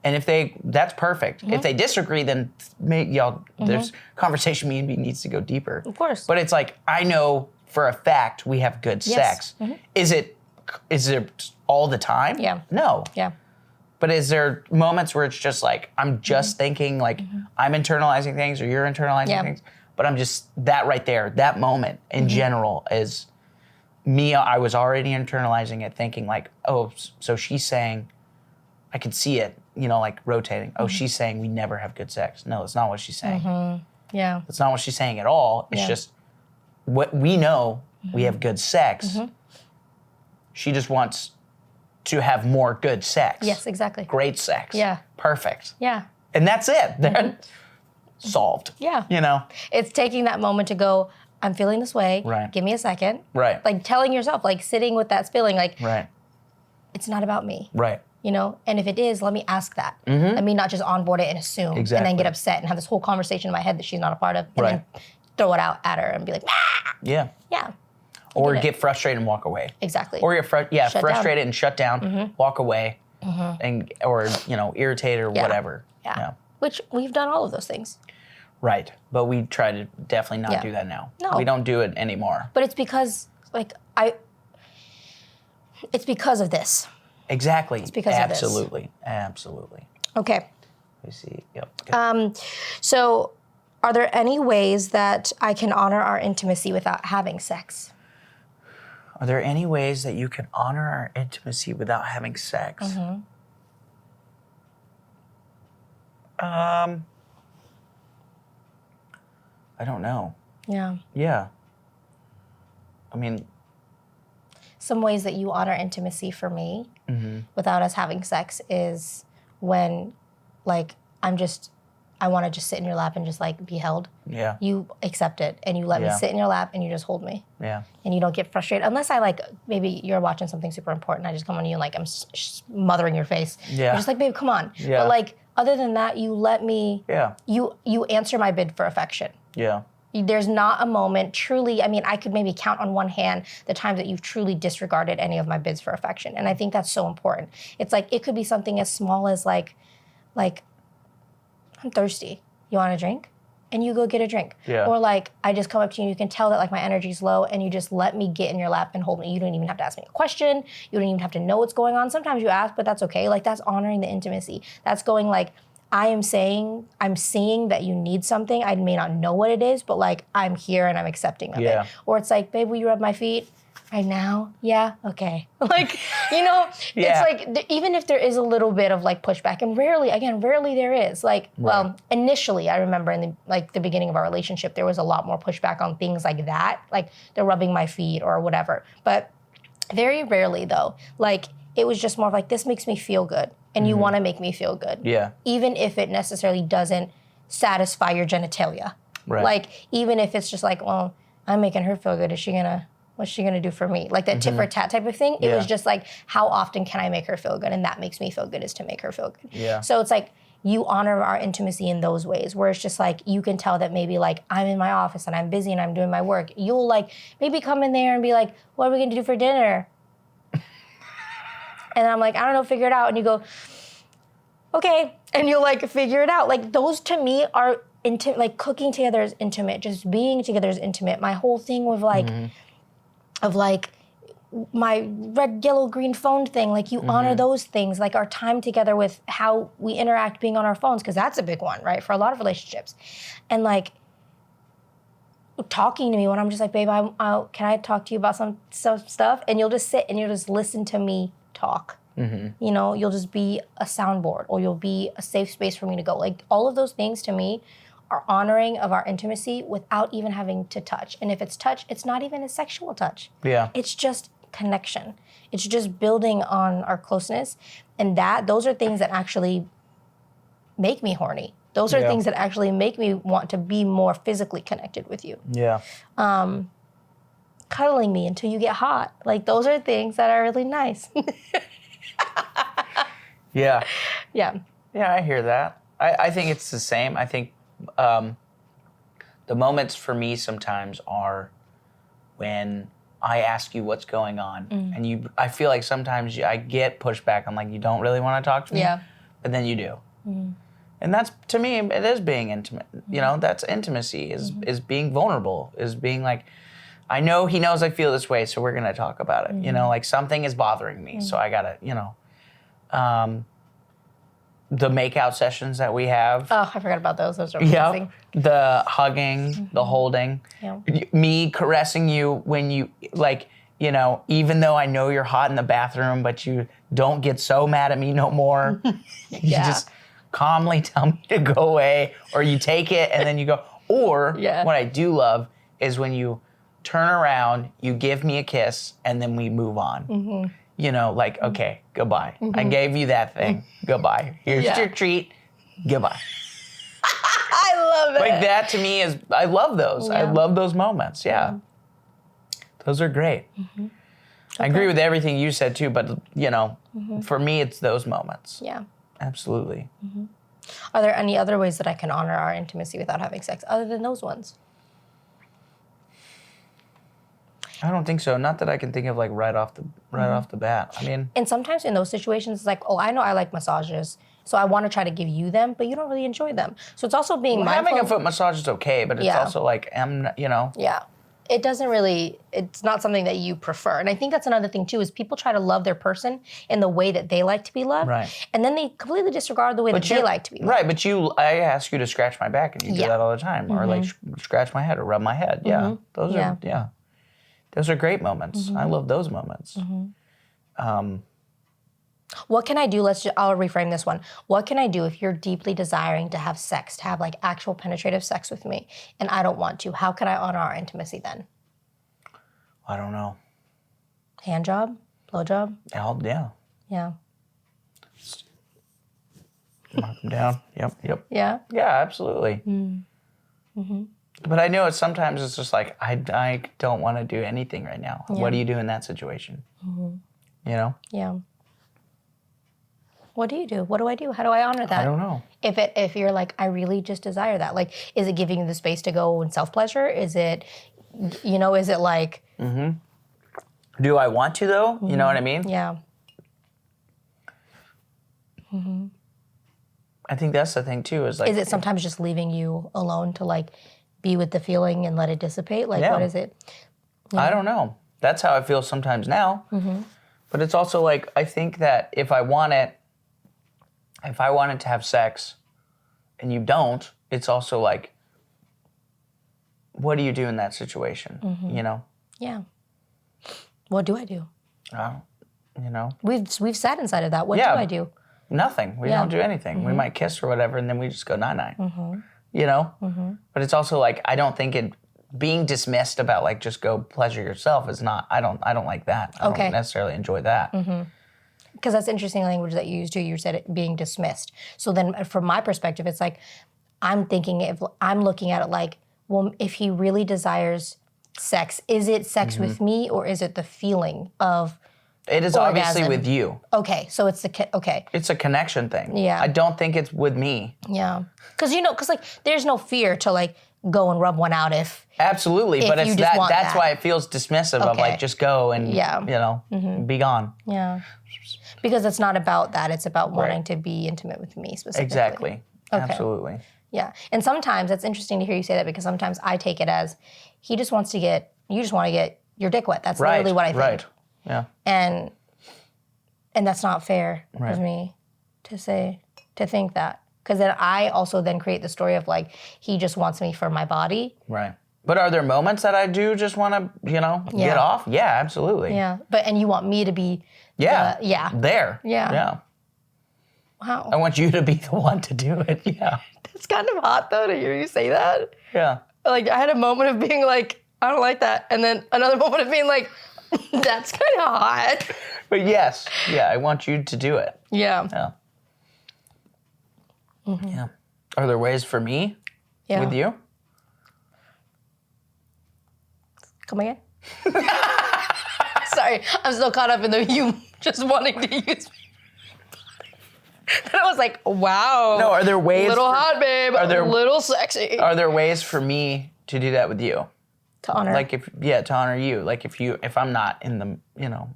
Speaker 2: And that's perfect. If they disagree, then there's conversation needs to go deeper.
Speaker 1: Of course.
Speaker 2: But it's like, I know for a fact we have good sex. Is it all the time?
Speaker 1: Yeah.
Speaker 2: No.
Speaker 1: Yeah.
Speaker 2: But is there moments where it's just like, I'm just thinking like, I'm internalizing things or you're internalizing things, but I'm just, that right there, that moment in general is me, I was already internalizing it, thinking like, oh, so she's saying, I could see it, like rotating. Oh, she's saying we never have good sex. No, that's not what she's saying.
Speaker 1: Yeah.
Speaker 2: That's not what she's saying at all. It's just what we know, we have good sex. She just wants to have more good sex.
Speaker 1: Yes, exactly.
Speaker 2: Great sex.
Speaker 1: Yeah.
Speaker 2: Perfect.
Speaker 1: Yeah.
Speaker 2: And that's it. They're solved.
Speaker 1: Yeah.
Speaker 2: It's
Speaker 1: taking that moment to go, I'm feeling this way.
Speaker 2: Right.
Speaker 1: Give me a second.
Speaker 2: Right.
Speaker 1: Like telling yourself, like sitting with that feeling, like,
Speaker 2: right.
Speaker 1: It's not about me.
Speaker 2: Right.
Speaker 1: And if it is, let me ask that. Let me not just onboard it and assume.
Speaker 2: Exactly.
Speaker 1: And then get upset and have this whole conversation in my head that she's not a part of. And then throw it out at her and be like, ah!
Speaker 2: Yeah.
Speaker 1: Yeah.
Speaker 2: Or get frustrated and walk away.
Speaker 1: Exactly.
Speaker 2: Or you're frustrated and shut down, walk away, and or irritated or whatever.
Speaker 1: Yeah. Which we've done all of those things.
Speaker 2: Right. But we try to definitely not do that now.
Speaker 1: No.
Speaker 2: We don't do it anymore.
Speaker 1: But it's because it's because of this.
Speaker 2: Exactly.
Speaker 1: It's because of this.
Speaker 2: Absolutely.
Speaker 1: Okay.
Speaker 2: Let me see. Yep.
Speaker 1: So are there any ways that I can honor our intimacy without having sex?
Speaker 2: Are there any ways that you can honor our intimacy without having sex? I don't know.
Speaker 1: Yeah.
Speaker 2: Yeah. I mean,
Speaker 1: some ways that you honor intimacy for me without us having sex is when, like, I want to just sit in your lap and just like be held.
Speaker 2: Yeah.
Speaker 1: You accept it and you let me sit in your lap and you just hold me.
Speaker 2: Yeah.
Speaker 1: And you don't get frustrated unless maybe you're watching something super important. I just come on you and like I'm smothering your face. Yeah. You're just like, babe, come on. Yeah. But like other than that, you let me. Yeah. You answer my bid for affection.
Speaker 2: Yeah.
Speaker 1: There's not a moment truly, I could maybe count on one hand the times that you've truly disregarded any of my bids for affection. And I think that's so important. It's like, it could be something as small as like, I'm thirsty. You want a drink? And you go get a drink. Yeah. Or like, I just come up to you and you can tell that like my energy's low and you just let me get in your lap and hold me. You don't even have to ask me a question. You don't even have to know what's going on. Sometimes you ask, but that's okay. Like that's honoring the intimacy. That's going like, I'm seeing that you need something. I may not know what it is, but like I'm here and I'm accepting of it. Or it's like, babe, will you rub my feet right now? Yeah, okay. Like, it's like even if there is a little bit of like pushback, and rarely there is. Like, well, initially I remember in the beginning of our relationship, there was a lot more pushback on things like that, like they're rubbing my feet or whatever. But Very rarely, though. Like, it was just more of like, this makes me feel good. And you want to make me feel good.
Speaker 2: Yeah.
Speaker 1: Even if it necessarily doesn't satisfy your genitalia.
Speaker 2: Right.
Speaker 1: Like, even if it's just like, well, I'm making her feel good. What's she gonna do for me? Like that tit for tat type of thing. It was just like, how often can I make her feel good? And that makes me feel good, is to make her feel good.
Speaker 2: Yeah.
Speaker 1: So it's like, you honor our intimacy in those ways, where it's just like, you can tell that maybe like, I'm in my office and I'm busy and I'm doing my work. You'll like maybe come in there and be like, what are we gonna do for dinner? And I'm like, I don't know, figure it out. And you go, okay. And you'll like figure it out. Like, those to me are intimate. Like, cooking together is intimate. Just being together is intimate. My whole thing with like, of like my red, yellow, green phone thing, like, you honor those things. Like, our time together with how we interact being on our phones, because that's a big one, right? For a lot of relationships. And like, talking to me when I'm just like, babe, can I talk to you about some stuff? And you'll just sit and you'll just listen to me talk. You know, you'll just be a soundboard, or you'll be a safe space for me to go. Like, all of those things to me are honoring of our intimacy without even having to touch. And if it's touch, it's not even a sexual touch.
Speaker 2: Yeah.
Speaker 1: It's just connection. It's just building on our closeness. And those are things that actually make me horny. Those are things that actually make me want to be more physically connected with you.
Speaker 2: Yeah.
Speaker 1: Cuddling me until you get hot. Like, those are things that are really nice.
Speaker 2: Yeah.
Speaker 1: Yeah.
Speaker 2: Yeah, I hear that. I think it's the same. I think the moments for me sometimes are when I ask you what's going on, and I feel like sometimes I get pushback. I'm like, you don't really want to talk to me?
Speaker 1: Yeah.
Speaker 2: But then you do. And that's, to me, it is being intimate. You know, that's intimacy, is being vulnerable, is being like, I know he knows I feel this way, so we're going to talk about it. You know, like, something is bothering me, so I got to, you know. The makeout sessions that we have.
Speaker 1: Oh, I forgot about those. Those are amazing.
Speaker 2: The hugging, the holding.
Speaker 1: Yeah.
Speaker 2: Me caressing you when you, like, you know, even though I know you're hot in the bathroom, but you don't get so mad at me no more. You just calmly tell me to go away, or you take it and then you go. Or what I do love is when you turn around, you give me a kiss, and then we move on. You know, like, okay, goodbye. I gave you that thing. Goodbye. Here's your treat. Goodbye.
Speaker 1: I love it.
Speaker 2: Like, that to me is, I love those. I love those moments. Yeah. Those are great. I agree with everything you said too, but, you know, for me, it's those moments.
Speaker 1: Yeah.
Speaker 2: Absolutely.
Speaker 1: Are there any other ways that I can honor our intimacy without having sex other than those ones?
Speaker 2: I don't think so. Not that I can think of, like, right off the bat. I mean,
Speaker 1: and sometimes in those situations, it's like, oh, I know I like massages, so I want to try to give you them, but you don't really enjoy them. So it's also being mindful.
Speaker 2: Having a foot massage is okay, but it's also like, you know.
Speaker 1: Yeah. It doesn't really, it's not something that you prefer. And I think that's another thing too, is people try to love their person in the way that they like to be loved.
Speaker 2: Right.
Speaker 1: And then they completely disregard the way that they like to be loved.
Speaker 2: Right, but I ask you to scratch my back, and you do that all the time. Or like scratch my head or rub my head. Yeah. Those are, those are great moments. I love those moments.
Speaker 1: What can I do? I'll reframe this one. What can I do if you're deeply desiring to have sex, to have like actual penetrative sex with me, and I don't want to? How can I honor our intimacy then?
Speaker 2: I don't know.
Speaker 1: Hand job? Blow job?
Speaker 2: Yeah.
Speaker 1: Yeah.
Speaker 2: Mark them down. Yep.
Speaker 1: Yeah?
Speaker 2: Yeah, absolutely. But I know sometimes it's just like, I don't want to do anything right now. What do you do in that situation? You know?
Speaker 1: Yeah. What do you do? What do I do? How do I honor that?
Speaker 2: I don't know.
Speaker 1: If you're like, I really just desire that. Like, is it giving you the space to go and self-pleasure? Is it, you know, is it like...
Speaker 2: Do I want to, though? You know what I mean?
Speaker 1: Yeah.
Speaker 2: I think that's the thing, too, is like...
Speaker 1: Is it sometimes just leaving you alone to, like, be with the feeling and let it dissipate? Like, what is it?
Speaker 2: I don't know. That's how I feel sometimes now. But it's also like, I think that if I wanted to have sex and you don't, it's also like, what do you do in that situation? You know?
Speaker 1: Yeah. What do I do?
Speaker 2: You know?
Speaker 1: We've sat inside of that. What do I do?
Speaker 2: Nothing. We don't do anything. We might kiss or whatever, and then we just go night-night. You know? But it's also like, I don't think it'd being dismissed about like just go pleasure yourself is not. I don't like that. I don't necessarily enjoy that.
Speaker 1: Because that's interesting language that you used too. You said it being dismissed. So then, from my perspective, it's like I'm looking at it like, well, if he really desires sex, is it sex with me or is it the feeling of?
Speaker 2: It is obviously with you.
Speaker 1: Okay, so it's
Speaker 2: It's a connection thing.
Speaker 1: Yeah.
Speaker 2: I don't think it's with me.
Speaker 1: Yeah, because like there's no fear to like go and rub one out if.
Speaker 2: Absolutely, but it's that's why it feels dismissive of like just go and be gone.
Speaker 1: Yeah. Because it's not about that. It's about wanting to be intimate with me specifically.
Speaker 2: Exactly. Okay. Absolutely.
Speaker 1: Yeah. And sometimes it's interesting to hear you say that because sometimes I take it as you just want to get your dick wet. That's literally what I think.
Speaker 2: Right. Yeah.
Speaker 1: And that's not fair of me to think that. Because then I also then create the story of like, he just wants me for my body.
Speaker 2: Right. But are there moments that I do just want to, get off? Yeah, absolutely.
Speaker 1: Yeah. And you want me to be
Speaker 2: there.
Speaker 1: Yeah.
Speaker 2: Yeah.
Speaker 1: Wow.
Speaker 2: I want you to be the one to do it. Yeah.
Speaker 1: It's kind of hot though to hear you say that.
Speaker 2: Yeah.
Speaker 1: Like I had a moment of being like, I don't like that. And then another moment of being like, that's kind of hot.
Speaker 2: But yes. Yeah, I want you to do it.
Speaker 1: Yeah.
Speaker 2: Yeah. Yeah. Are there ways for me with you?
Speaker 1: Come again? Sorry, I'm still caught up in you just wanting to use me. And I was like, wow.
Speaker 2: No, are there ways?
Speaker 1: Little hot, babe. Are there little sexy?
Speaker 2: Are there ways for me to do that with you?
Speaker 1: To honor?
Speaker 2: Like to honor you. Like if I'm not in the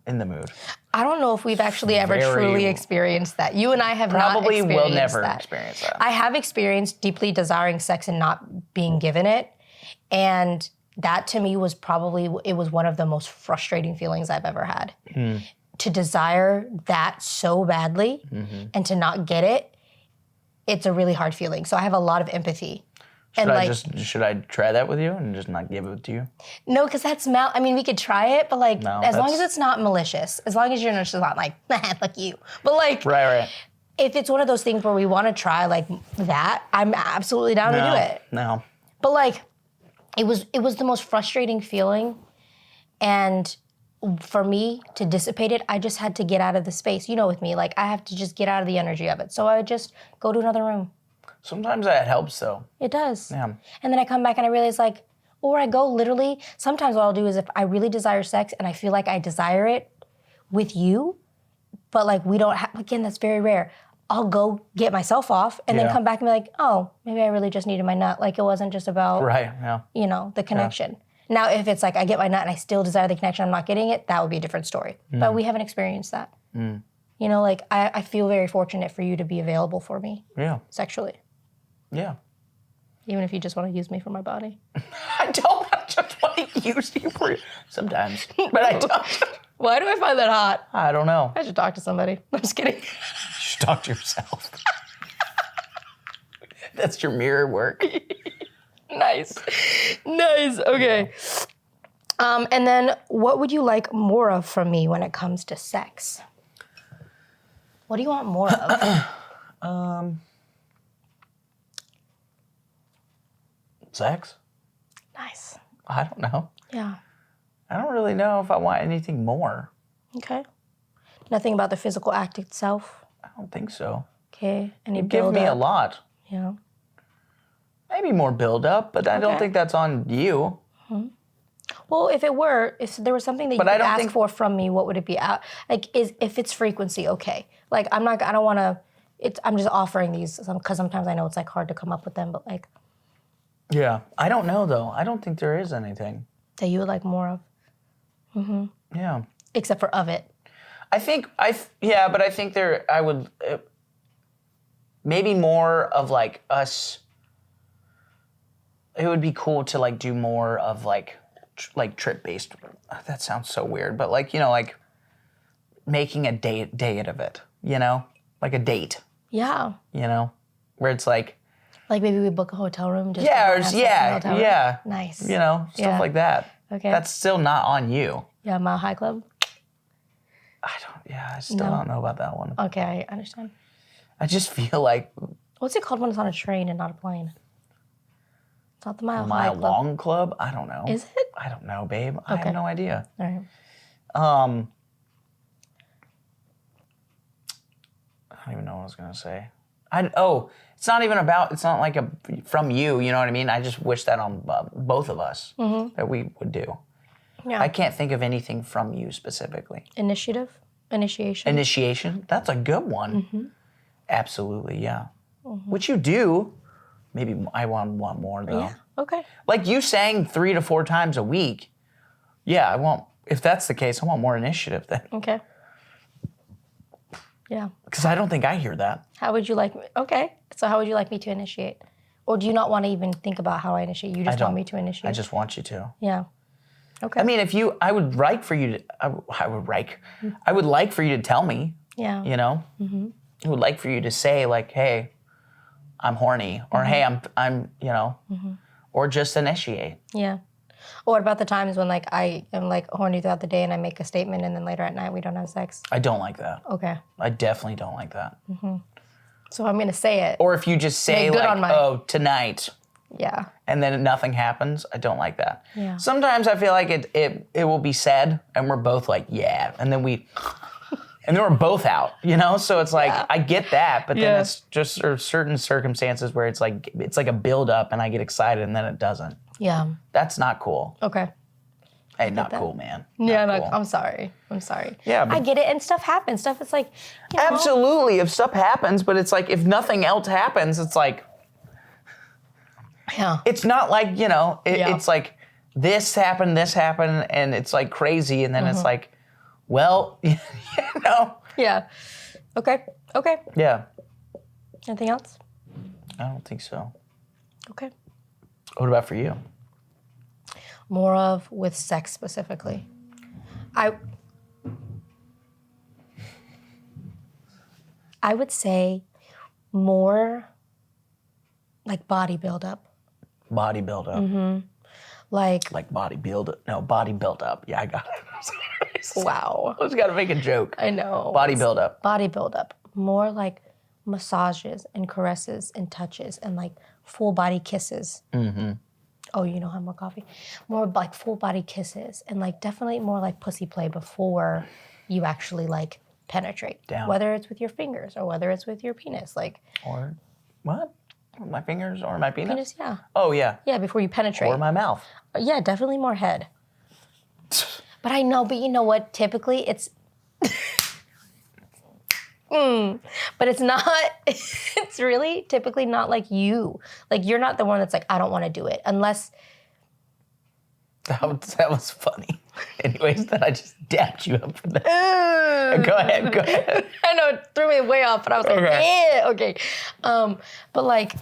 Speaker 2: in the mood.
Speaker 1: I don't know if we've actually ever truly experienced that. You and I have
Speaker 2: probably
Speaker 1: not experienced
Speaker 2: will never
Speaker 1: that.
Speaker 2: Experience that.
Speaker 1: I have experienced deeply desiring sex and not being given it, and that to me was one of the most frustrating feelings I've ever had. To desire that so badly and to not get it, it's a really hard feeling. So I have a lot of empathy.
Speaker 2: Should I try that with you and just not give it to you?
Speaker 1: No, because that's I mean, we could try it, but like, as long as it's not malicious, as long as you're just not like, fuck you. But like,
Speaker 2: right.
Speaker 1: If it's one of those things where we want to try like that, I'm absolutely down to do it.
Speaker 2: No.
Speaker 1: But like, it was the most frustrating feeling, and for me to dissipate it, I just had to get out of the space. With me, like I have to just get out of the energy of it. So I would just go to another room.
Speaker 2: Sometimes that helps though.
Speaker 1: It does.
Speaker 2: Yeah.
Speaker 1: And then I come back and I realize like, or I go literally, sometimes what I'll do is if I really desire sex and I feel like I desire it with you, but like we don't have, again, that's very rare. I'll go get myself off and then come back and be like, oh, maybe I really just needed my nut. Like it wasn't just about, the connection. Yeah. Now, if it's like I get my nut and I still desire the connection, I'm not getting it, that would be a different story. But we haven't experienced that. Like I feel very fortunate for you to be available for me.
Speaker 2: Yeah.
Speaker 1: Sexually.
Speaker 2: Yeah.
Speaker 1: Even if you just want to use me for my body.
Speaker 2: I don't just want to use you for sometimes, but I don't.
Speaker 1: Why do I find that hot?
Speaker 2: I don't know.
Speaker 1: I should talk to somebody. I'm just kidding.
Speaker 2: You should talk to yourself. That's your mirror work.
Speaker 1: Nice. Okay. And then what would you like more of from me when it comes to sex? What do you want more of?
Speaker 2: Sex?
Speaker 1: Nice.
Speaker 2: I don't know.
Speaker 1: Yeah.
Speaker 2: I don't really know if I want anything more.
Speaker 1: Okay. Nothing about the physical act itself?
Speaker 2: I don't think so.
Speaker 1: Okay. Any
Speaker 2: build up? Give me a lot.
Speaker 1: Yeah.
Speaker 2: Maybe more build up, but I don't think that's on you.
Speaker 1: Mm-hmm. Well, if there was something that you could ask for from me, what would it be? If it's frequency, okay. Like I don't want to. I'm just offering these because sometimes I know it's like hard to come up with them, but like.
Speaker 2: Yeah, I don't know though. I don't think there is anything
Speaker 1: that you would like more of. Mm-hmm.
Speaker 2: Yeah.
Speaker 1: Except for of it.
Speaker 2: I think I would maybe more of like us. It would be cool to like do more of like trip based. That sounds so weird, but like like making a date of it. Like a date.
Speaker 1: Yeah.
Speaker 2: Where it's like.
Speaker 1: Like maybe we book a hotel room.
Speaker 2: Yeah.
Speaker 1: Nice.
Speaker 2: Stuff like that.
Speaker 1: Okay.
Speaker 2: That's still not on you.
Speaker 1: Yeah, Mile High Club.
Speaker 2: I still don't know about that one.
Speaker 1: Okay, I understand.
Speaker 2: I just feel like.
Speaker 1: What's it called when it's on a train and not a plane? It's not the Mile High
Speaker 2: Mile
Speaker 1: Club.
Speaker 2: Long Club? I don't know.
Speaker 1: Is it?
Speaker 2: I don't know, babe. I have no idea.
Speaker 1: All right.
Speaker 2: I don't even know what I was gonna say. It's not even about. It's not like from you. You know what I mean? I just wish that on both of us that we would do.
Speaker 1: Yeah.
Speaker 2: I can't think of anything from you specifically.
Speaker 1: Initiation.
Speaker 2: Initiation. That's a good one. Absolutely, yeah. Which you do. Maybe I want more though.
Speaker 1: Yeah. Okay.
Speaker 2: Like you saying 3 to 4 times a week. Yeah, I want. If that's the case, I want more initiative then.
Speaker 1: Okay. Yeah.
Speaker 2: Because I don't think I hear that.
Speaker 1: How would you like me? Okay. So how would you like me to initiate? Or do you not want to even think about how I initiate? You just want me to initiate?
Speaker 2: I just want you to.
Speaker 1: Yeah. Okay.
Speaker 2: I mean, I would like for you to. I would like for you to tell me.
Speaker 1: Yeah.
Speaker 2: You know. I would like for you to say like, "Hey, I'm horny," or "Hey, I'm," you know, or just initiate.
Speaker 1: Yeah. Or what about the times when like I am like horny throughout the day and I make a statement and then later at night we don't have sex?
Speaker 2: I don't like that.
Speaker 1: Okay.
Speaker 2: I definitely don't like that.
Speaker 1: So I'm gonna say it.
Speaker 2: Or if you just say like, "Oh, tonight."
Speaker 1: Yeah.
Speaker 2: And then nothing happens. I don't like that.
Speaker 1: Yeah.
Speaker 2: Sometimes I feel like it will be said, and we're both like, yeah, and then we're both out, you know. So it's like I get that, but then it's just certain circumstances where it's like a build up, and I get excited, and then it doesn't.
Speaker 1: Yeah.
Speaker 2: That's not cool.
Speaker 1: Okay.
Speaker 2: Hey, not cool, man.
Speaker 1: Yeah,
Speaker 2: cool.
Speaker 1: I'm sorry.
Speaker 2: Yeah, but
Speaker 1: I get it, and stuff happens. Stuff is like, you know,
Speaker 2: absolutely, if stuff happens, but it's like if nothing else happens, it's like.
Speaker 1: Yeah.
Speaker 2: It's not like, you know, it's like this happened, and it's like crazy, and then it's like, well, you know.
Speaker 1: Yeah. Okay.
Speaker 2: Yeah.
Speaker 1: Anything else?
Speaker 2: I don't think so.
Speaker 1: Okay.
Speaker 2: What about for you?
Speaker 1: More of with sex specifically. I would say more like body buildup.
Speaker 2: Body buildup. Like body build up. No, body build up. Yeah, I got it. I'm sorry.
Speaker 1: Wow.
Speaker 2: I was got to make a joke.
Speaker 1: I know.
Speaker 2: Body build up.
Speaker 1: Body buildup. More like massages and caresses and touches and like full body kisses. Oh, you know, have more coffee. More like full body kisses and like definitely more like pussy play before you actually like penetrate.
Speaker 2: Down.
Speaker 1: Whether it's with your fingers or whether it's with your penis. Like.
Speaker 2: Or what? My fingers or my penis?
Speaker 1: Penis, yeah.
Speaker 2: Oh, yeah.
Speaker 1: Yeah, before you penetrate.
Speaker 2: Or my mouth.
Speaker 1: Yeah, definitely more head. But I know, but you know what? Typically it's... But it's not, it's really typically not like you. Like you're not the one that's like, I don't want to do it. Unless...
Speaker 2: That was funny. Anyways, then I just dapped you up for that. Go ahead.
Speaker 1: I know, it threw me way off, but I was like, yeah, okay. But like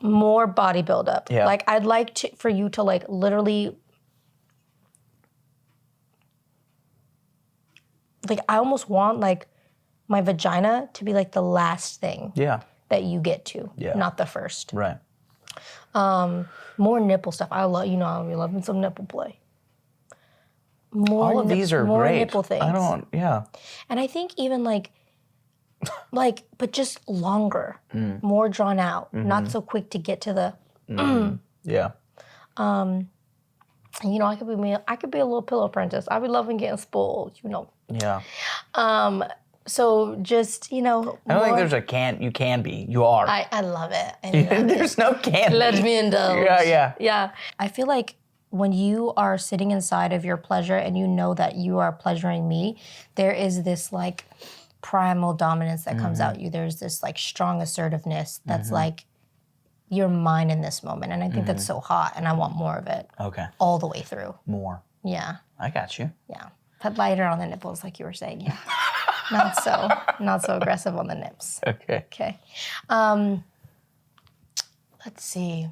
Speaker 1: more body buildup.
Speaker 2: Yeah.
Speaker 1: Like I'd like for you to like literally, like I almost want like my vagina to be like the last thing that you get to, not the first.
Speaker 2: Right.
Speaker 1: More nipple stuff. I love, you know, I'll be loving some nipple play. More
Speaker 2: all of these are
Speaker 1: more
Speaker 2: great.
Speaker 1: Nipple things.
Speaker 2: And
Speaker 1: I think even like, but just longer, more drawn out, not so quick to get to the.
Speaker 2: Yeah.
Speaker 1: You know, I could be a little pillow princess. I be loving getting spoiled. You know.
Speaker 2: Yeah.
Speaker 1: So just, you know.
Speaker 2: I don't think there's you can be. You are.
Speaker 1: I love it.
Speaker 2: There's no can.
Speaker 1: Let me indulge.
Speaker 2: Yeah.
Speaker 1: Yeah. I feel like when you are sitting inside of your pleasure and you know that you are pleasuring me, there is this like primal dominance that comes out you. There's this like strong assertiveness that's like, you're mine in this moment. And I think that's so hot and I want more of it.
Speaker 2: Okay.
Speaker 1: All the way through.
Speaker 2: More.
Speaker 1: Yeah.
Speaker 2: I got you.
Speaker 1: Yeah. Put lighter on the nipples like you were saying. Yeah. Not so aggressive on the nips.
Speaker 2: Okay.
Speaker 1: Okay. Let's see.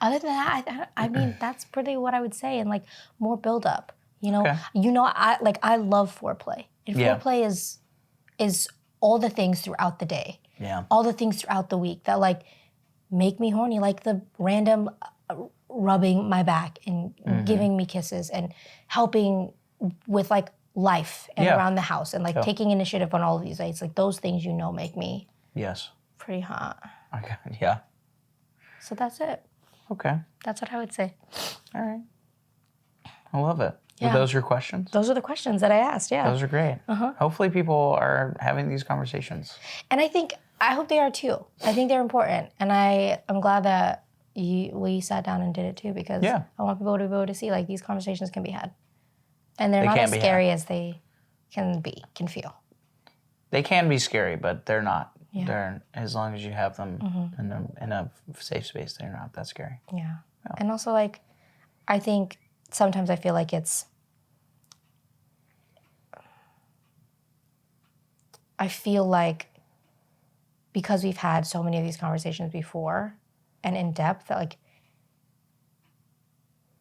Speaker 1: Other than that, I mean, that's pretty what I would say. And like more buildup, you know, I love foreplay. And foreplay is all the things throughout the day.
Speaker 2: Yeah.
Speaker 1: All the things throughout the week that like make me horny, like the random rubbing my back and giving me kisses and helping with like life and around the house and like taking initiative on all of these ways. Like those things, you know, make me pretty hot.
Speaker 2: Okay. Yeah.
Speaker 1: So that's it.
Speaker 2: Okay.
Speaker 1: That's what I would say.
Speaker 2: All right. I love it.
Speaker 1: Yeah.
Speaker 2: Were those your questions?
Speaker 1: Those are the questions that I asked, yeah.
Speaker 2: Those are great. Hopefully people are having these conversations.
Speaker 1: And I hope they are too. I think they're important. And I'm glad that we sat down and did it too, because I want people to be able to see like these conversations can be had. And they're not as scary as they can feel. They
Speaker 2: can be scary, but they're not. Yeah. They're, as long as you have them in a safe space, they're not that scary.
Speaker 1: Yeah. And also, like, I think sometimes I feel like I feel like because we've had so many of these conversations before and in depth, that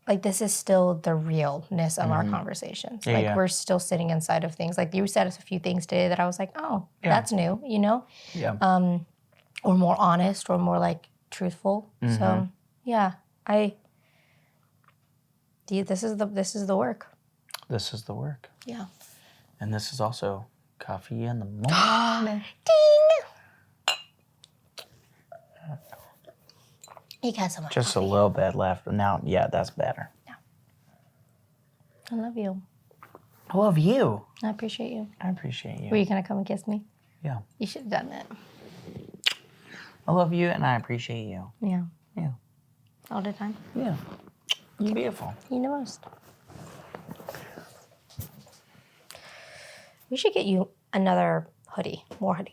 Speaker 1: like this is still the realness of our conversations. We're still sitting inside of things. Like you said a few things today that I was like, oh, that's new, you know?
Speaker 2: Yeah.
Speaker 1: Or more honest or more like truthful. So yeah, this is the work.
Speaker 2: This is the work.
Speaker 1: Yeah.
Speaker 2: And this is also coffee in the morning.
Speaker 1: Ding! You got so much
Speaker 2: Just
Speaker 1: coffee.
Speaker 2: A little bit left. Now, yeah, that's better.
Speaker 1: Yeah. I love you.
Speaker 2: I love you.
Speaker 1: I appreciate you.
Speaker 2: I appreciate you.
Speaker 1: Were you going to come and kiss me?
Speaker 2: Yeah.
Speaker 1: You should have done that.
Speaker 2: I love you and I appreciate you.
Speaker 1: Yeah.
Speaker 2: Yeah.
Speaker 1: All the time.
Speaker 2: Yeah. You're beautiful.
Speaker 1: You the most. We should get you another hoodie, more hoodies.